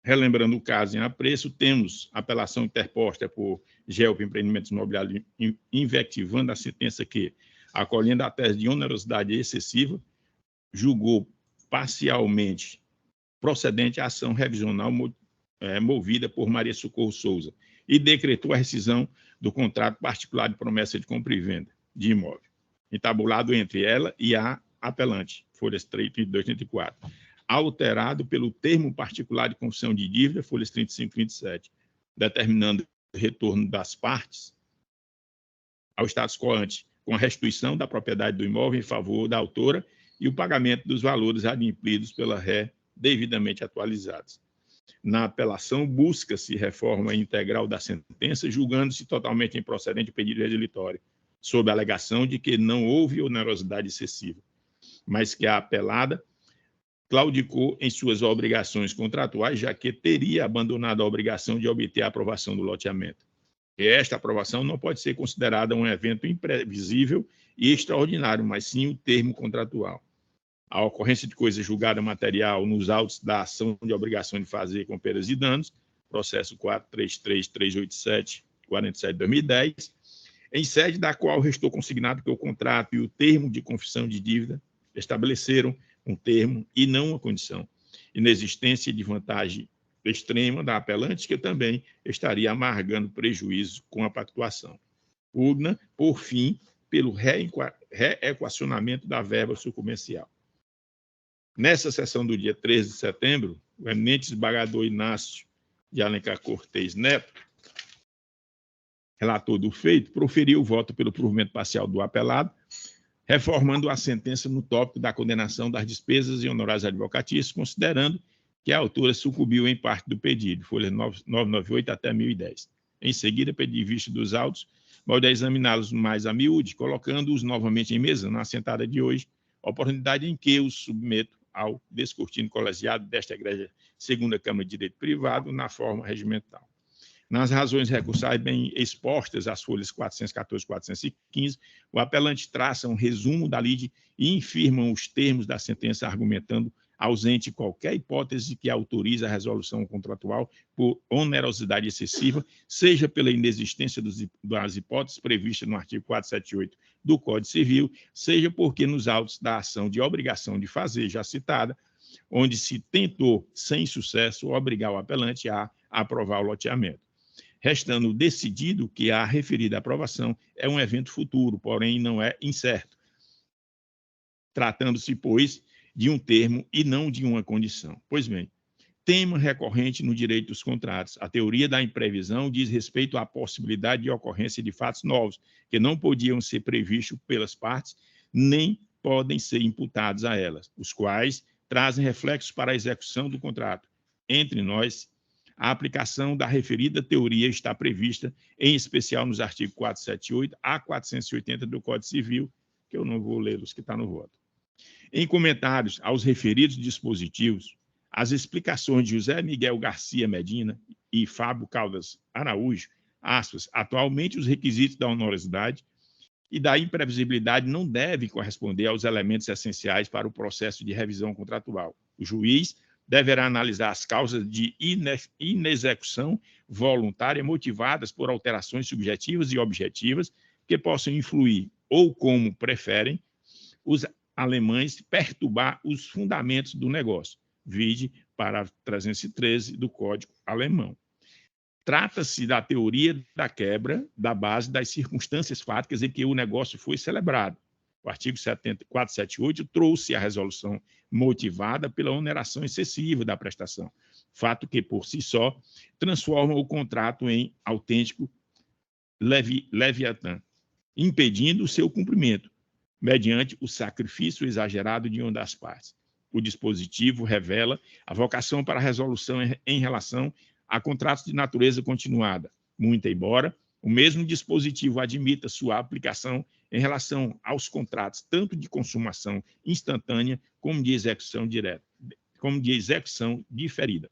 Speaker 5: Relembrando o caso em apreço, temos apelação interposta por GELP Empreendimentos Imobiliários invectivando a sentença que, acolhendo a tese de onerosidade excessiva, julgou parcialmente procedente a ação revisional movida por Maria Socorro Souza e decretou a rescisão do contrato particular de promessa de compra e venda de imóvel, entabulado entre ela e a apelante, folhas 30 e 234, alterado pelo termo particular de confissão de dívida, folhas 35 e 27, determinando o retorno das partes ao status quo ante, com a restituição da propriedade do imóvel em favor da autora e o pagamento dos valores adimplidos pela ré devidamente atualizados. Na apelação, busca-se reforma integral da sentença, julgando-se totalmente improcedente o pedido resilitório, sob a alegação de que não houve onerosidade excessiva, mas que a apelada claudicou em suas obrigações contratuais, já que teria abandonado a obrigação de obter a aprovação do loteamento. E esta aprovação não pode ser considerada um evento imprevisível e extraordinário, mas sim o termo contratual. A ocorrência de coisa julgada material nos autos da ação de obrigação de fazer com perdas e danos, processo 433.387.47/2010, em sede da qual restou consignado que o contrato e o termo de confissão de dívida estabeleceram um termo e não uma condição, inexistência de vantagem extrema da apelante, que também estaria amargando prejuízo com a pactuação. Pugna, por fim, pelo reequacionamento da verba sucumbencial. Nessa sessão do dia 13 de setembro, o eminente desembargador Inácio de Alencar Cortez Neto, relator do feito, proferiu o voto pelo provimento parcial do apelado, reformando a sentença no tópico da condenação das despesas e honorários advocatícios, considerando que a autora sucumbiu em parte do pedido, folhas 998 até 1010. Em seguida, pedi vista dos autos, modo a examiná-los mais a miúde, colocando-os novamente em mesa na assentada de hoje, oportunidade em que os submeto ao descortino colegiado desta Igreja Segunda Câmara de Direito Privado na forma regimental. Nas razões recursais bem expostas às folhas 414 e 415, o apelante traça um resumo da lide e infirmam os termos da sentença, argumentando ausente qualquer hipótese que autorize a resolução contratual por onerosidade excessiva, seja pela inexistência das hipóteses previstas no artigo 478 do Código Civil, seja porque nos autos da ação de obrigação de fazer, já citada, onde se tentou, sem sucesso, obrigar o apelante a aprovar o loteamento. Restando decidido que a referida aprovação é um evento futuro, porém não é incerto, tratando-se, pois, de um termo e não de uma condição. Pois bem, tema recorrente no direito dos contratos. A teoria da imprevisão diz respeito à possibilidade de ocorrência de fatos novos, que não podiam ser previstos pelas partes, nem podem ser imputados a elas, os quais trazem reflexos para a execução do contrato. Entre nós, a aplicação da referida teoria está prevista, em especial nos artigos 478 a 480 do Código Civil, que eu não vou lê-los, que está no voto. Em comentários aos referidos dispositivos, as explicações de José Miguel Garcia Medina e Fábio Caldas Araújo, aspas, atualmente os requisitos da onerosidade e da imprevisibilidade não devem corresponder aos elementos essenciais para o processo de revisão contratual. O juiz deverá analisar as causas de inexecução voluntária motivadas por alterações subjetivas e objetivas que possam influir, ou como preferem, os alemães perturbar os fundamentos do negócio. Vide parágrafo 313 do Código Alemão. Trata-se da teoria da quebra da base das circunstâncias fáticas em que o negócio foi celebrado, O artigo 478 trouxe a resolução motivada pela oneração excessiva da prestação, fato que, por si só, transforma o contrato em autêntico leviatã, impedindo o seu cumprimento, mediante o sacrifício exagerado de uma das partes. O dispositivo revela a vocação para a resolução em relação a contratos de natureza continuada, muito embora o mesmo dispositivo admita sua aplicação em relação aos contratos tanto de consumação instantânea como de execução direta, como de execução diferida.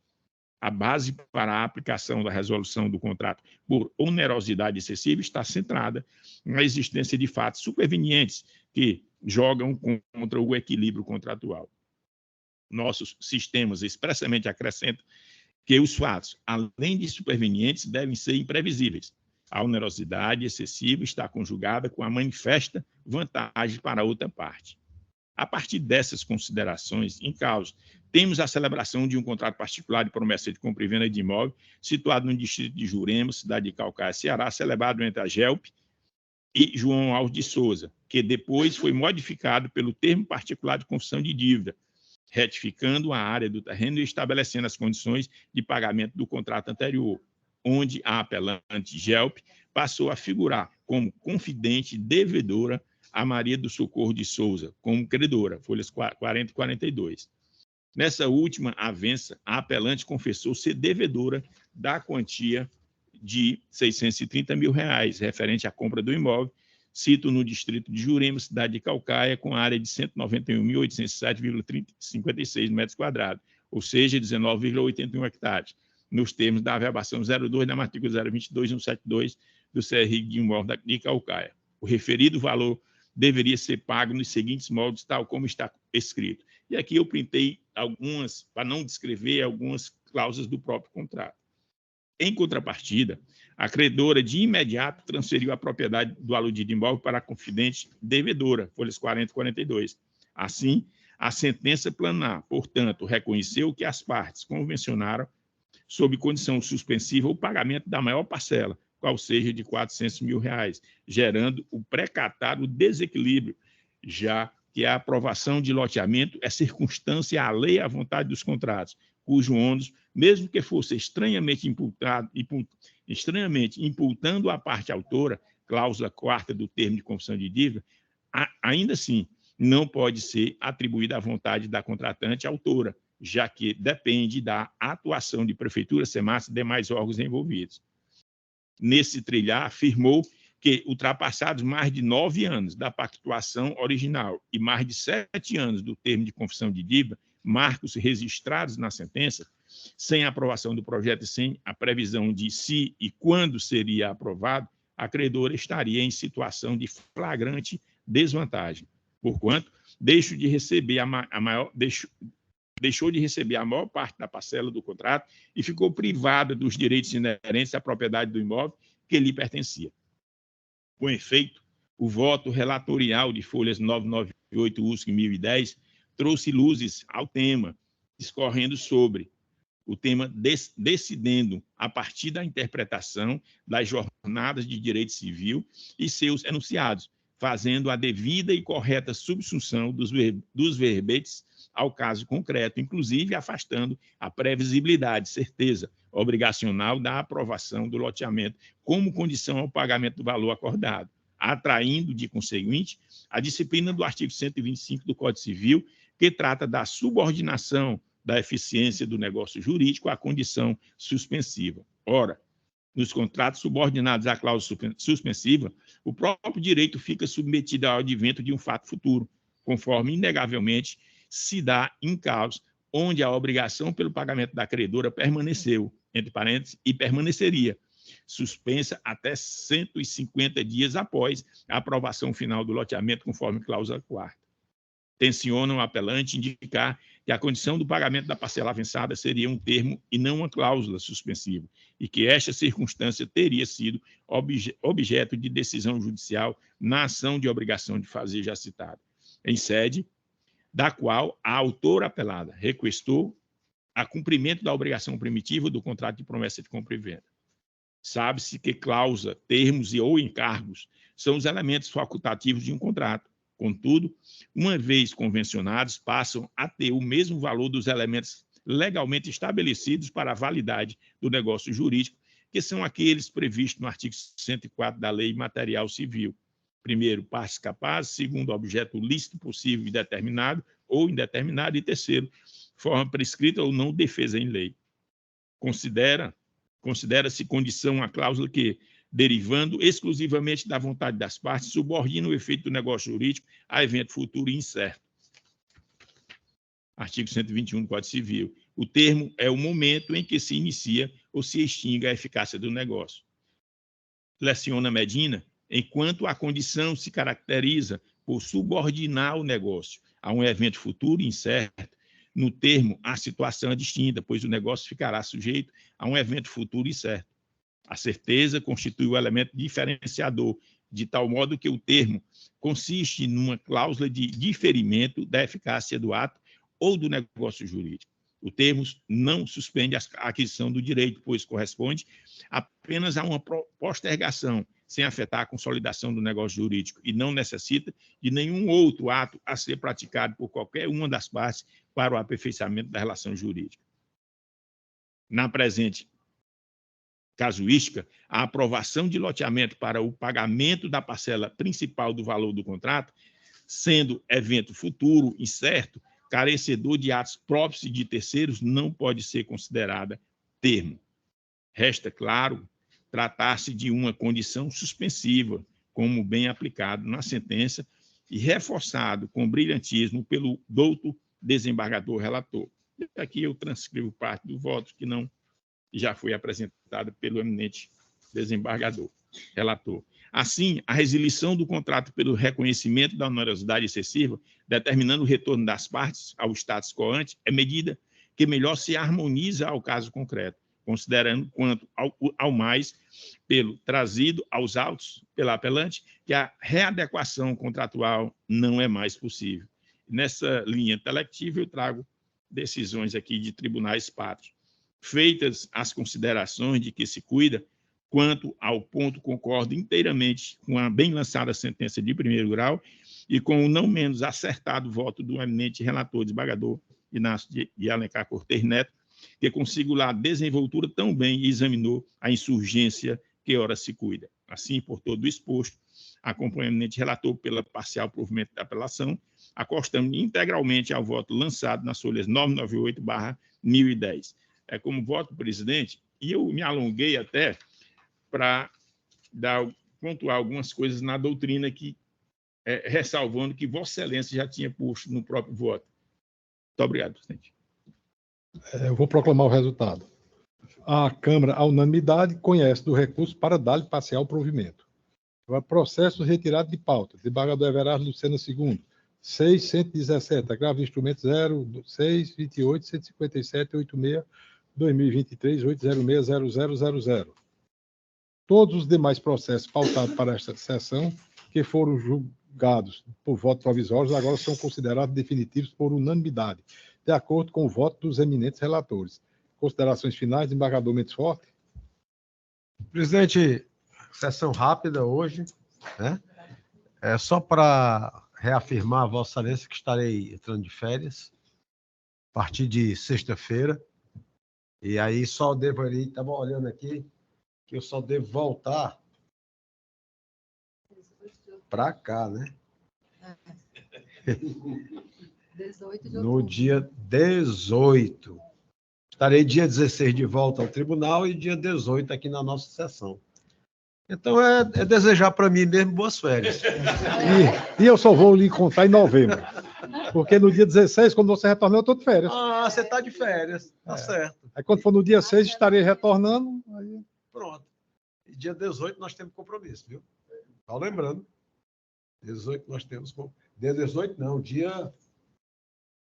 Speaker 5: A base para a aplicação da resolução do contrato por onerosidade excessiva está centrada na existência de fatos supervenientes que jogam contra o equilíbrio contratual. Nossos sistemas expressamente acrescentam que os fatos, além de supervenientes, devem ser imprevisíveis. A onerosidade excessiva está conjugada com a manifesta vantagem para a outra parte. A partir dessas considerações em causa, temos a celebração de um contrato particular de promessa de compra e venda de imóvel situado no distrito de Jurema, cidade de Calcaia, Ceará, celebrado entre a GELP e João Alves de Souza, que depois foi modificado pelo termo particular de confissão de dívida, retificando a área do terreno e estabelecendo as condições de pagamento do contrato anterior, onde a apelante GELP passou a figurar como confidente devedora a Maria do Socorro de Souza, como credora, folhas 40 e 42. Nessa última avença, a apelante confessou ser devedora da quantia de R$ 630 mil, referente à compra do imóvel, cito no distrito de Jurema, cidade de Calcaia, com área de 191.807,56 metros quadrados, ou seja, 19,81 hectares, nos termos da averbação 02 da matrícula 022.172 do CRI de imóvel de Calcaia. O referido valor deveria ser pago nos seguintes moldes, tal como está escrito. E aqui eu printei algumas, para não descrever, algumas cláusulas do próprio contrato. Em contrapartida, a credora de imediato transferiu a propriedade do aludido imóvel para a confidente devedora, folhas 40 e 42. Assim, a sentença planar, portanto, reconheceu que as partes convencionaram, sob condição suspensiva, o pagamento da maior parcela, qual seja de R$ 400 mil, gerando o precatado desequilíbrio, já que a aprovação de loteamento é circunstância alheia à vontade dos contratos, cujo ônus, mesmo que fosse estranhamente imputando à parte autora, cláusula 4ª do termo de confissão de dívida, ainda assim não pode ser atribuída à vontade da contratante autora, já que depende da atuação de prefeitura, SEMAS e demais órgãos envolvidos. Nesse trilhar, afirmou que, ultrapassados mais de 9 anos da pactuação original e mais de 7 anos do termo de confissão de dívida, marcos registrados na sentença, sem a aprovação do projeto e sem a previsão de se e quando seria aprovado, a credora estaria em situação de flagrante desvantagem, porquanto deixou de receber a maior parte da parcela do contrato e ficou privada dos direitos inerentes à propriedade do imóvel que lhe pertencia. Com efeito, o voto relatorial de folhas 998 USC 1010 trouxe luzes ao tema, discorrendo sobre o tema decidendo a partir da interpretação das jornadas de direito civil e seus enunciados, fazendo a devida e correta subsunção dos verbetes ao caso concreto, inclusive afastando a previsibilidade, certeza obrigacional da aprovação do loteamento como condição ao pagamento do valor acordado, atraindo, de conseguinte, a disciplina do artigo 125 do Código Civil, que trata da subordinação da eficiência do negócio jurídico à condição suspensiva. Ora, nos contratos subordinados à cláusula suspensiva, o próprio direito fica submetido ao advento de um fato futuro, conforme, inegavelmente, se dá em casos onde a obrigação pelo pagamento da credora permaneceu, entre parênteses, e permaneceria, suspensa até 150 dias após a aprovação final do loteamento, conforme cláusula 4ª. Tenciona o apelante indicar que a condição do pagamento da parcela avançada seria um termo e não uma cláusula suspensiva, e que esta circunstância teria sido objeto de decisão judicial na ação de obrigação de fazer já citada, em sede da qual a autora apelada requestou a cumprimento da obrigação primitiva do contrato de promessa de compra e venda. Sabe-se que cláusula, termos e ou encargos são os elementos facultativos de um contrato, Contudo, uma vez convencionados, passam a ter o mesmo valor dos elementos legalmente estabelecidos para a validade do negócio jurídico, que são aqueles previstos no artigo 104 da Lei Material Civil. Primeiro, partes capazes. Segundo, objeto lícito, possível e determinado ou indeterminado. E terceiro, forma prescrita ou não defesa em lei. Considera-se condição a cláusula que, derivando exclusivamente da vontade das partes, subordina o efeito do negócio jurídico a evento futuro e incerto. Artigo 121 do Código Civil. O termo é o momento em que se inicia ou se extingue a eficácia do negócio. Leciona Medina, enquanto a condição se caracteriza por subordinar o negócio a um evento futuro e incerto, no termo, a situação é distinta, pois o negócio ficará sujeito a um evento futuro e certo. A certeza constitui o elemento diferenciador, de tal modo que o termo consiste numa cláusula de diferimento da eficácia do ato ou do negócio jurídico. O termo não suspende a aquisição do direito, pois corresponde apenas a uma postergação, sem afetar a consolidação do negócio jurídico, e não necessita de nenhum outro ato a ser praticado por qualquer uma das partes para o aperfeiçoamento da relação jurídica. Na presente casuística, a aprovação de loteamento para o pagamento da parcela principal do valor do contrato, sendo evento futuro, incerto, carecedor de atos próprios e de terceiros, não pode ser considerada termo. Resta claro tratar-se de uma condição suspensiva, como bem aplicado na sentença e reforçado com brilhantismo pelo douto desembargador relator. Aqui eu transcrevo parte do voto que não já foi apresentada pelo eminente desembargador relator. Assim, a resilição do contrato pelo reconhecimento da onerosidade excessiva, determinando o retorno das partes ao status quo ante, é medida que melhor se harmoniza ao caso concreto, considerando quanto ao mais pelo trazido aos autos pela apelante, que a readequação contratual não é mais possível. Nessa linha intelectiva, eu trago decisões aqui de tribunais pátrios. Feitas as considerações de que se cuida, quanto ao ponto, concordo inteiramente com a bem lançada sentença de primeiro grau e com o não menos acertado voto do eminente relator desembargador Inácio de Alencar Cortez Neto, que com singular desenvoltura tão bem examinou a insurgência que ora se cuida. Assim, por todo o exposto, acompanho o eminente relator pela parcial provimento da apelação, acostando integralmente ao voto lançado nas folhas 998/1010. Como voto, presidente, e eu me alonguei até para pontuar algumas coisas na doutrina que, ressalvando que Vossa Excelência já tinha posto no próprio voto. Muito obrigado, presidente.
Speaker 1: Eu vou proclamar o resultado. A Câmara, à unanimidade, conhece do recurso para dar-lhe parcial provimento. Agora, processo retirado de pauta. Desembargador Everardo Lucena II, 617, agravo instrumento 0628 157 86 2023 806 0000. Todos os demais processos pautados para esta sessão, que foram julgados por voto provisório, agora são considerados definitivos por unanimidade, de acordo com o voto dos eminentes relatores. Considerações finais, desembargador Mendes Forte.
Speaker 3: Presidente, sessão rápida hoje, né? Só para reafirmar a Vossa Excelência que estarei entrando de férias a partir de sexta-feira, e aí só deveria, estava olhando aqui, que eu só devo voltar para cá, né? No dia 18. Estarei dia 16 de volta ao tribunal e dia 18 aqui na nossa sessão. Então, é desejar para mim mesmo boas férias.
Speaker 1: E eu só vou lhe contar em novembro. Porque no dia 16, quando você retornar, eu estou de férias.
Speaker 3: Ah, você está de férias. Tá certo.
Speaker 1: Aí quando for no dia 6, estarei retornando. Aí...
Speaker 3: Pronto. E dia 18 nós temos compromisso, viu? Só lembrando. Dia 18 nós temos compromisso. Dia 18 não, dia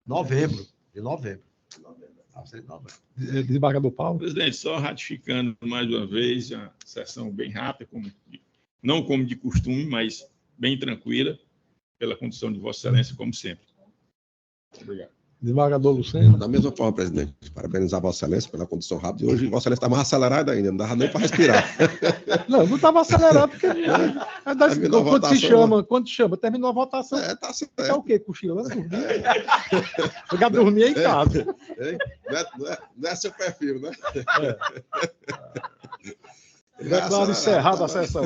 Speaker 3: novembro. De novembro.
Speaker 1: Desembargador Paulo.
Speaker 5: Presidente, só ratificando mais uma vez a sessão bem rápida, não como de costume, mas bem tranquila, pela condição de Vossa Excelência, como sempre. Obrigado.
Speaker 1: Desembargador Lucena.
Speaker 2: Da mesma forma, presidente, parabenizar Vossa Excelência pela condução rápida. E hoje Vossa Excelência está mais acelerado ainda, não dava nem para respirar.
Speaker 1: Não estava acelerado, porque quando chama, terminou a votação.
Speaker 2: Tá certo.
Speaker 1: É o quê? Cochilando? Jogar dormir em casa.
Speaker 2: Não é seu perfil, né?
Speaker 1: Declaro encerrada a sessão.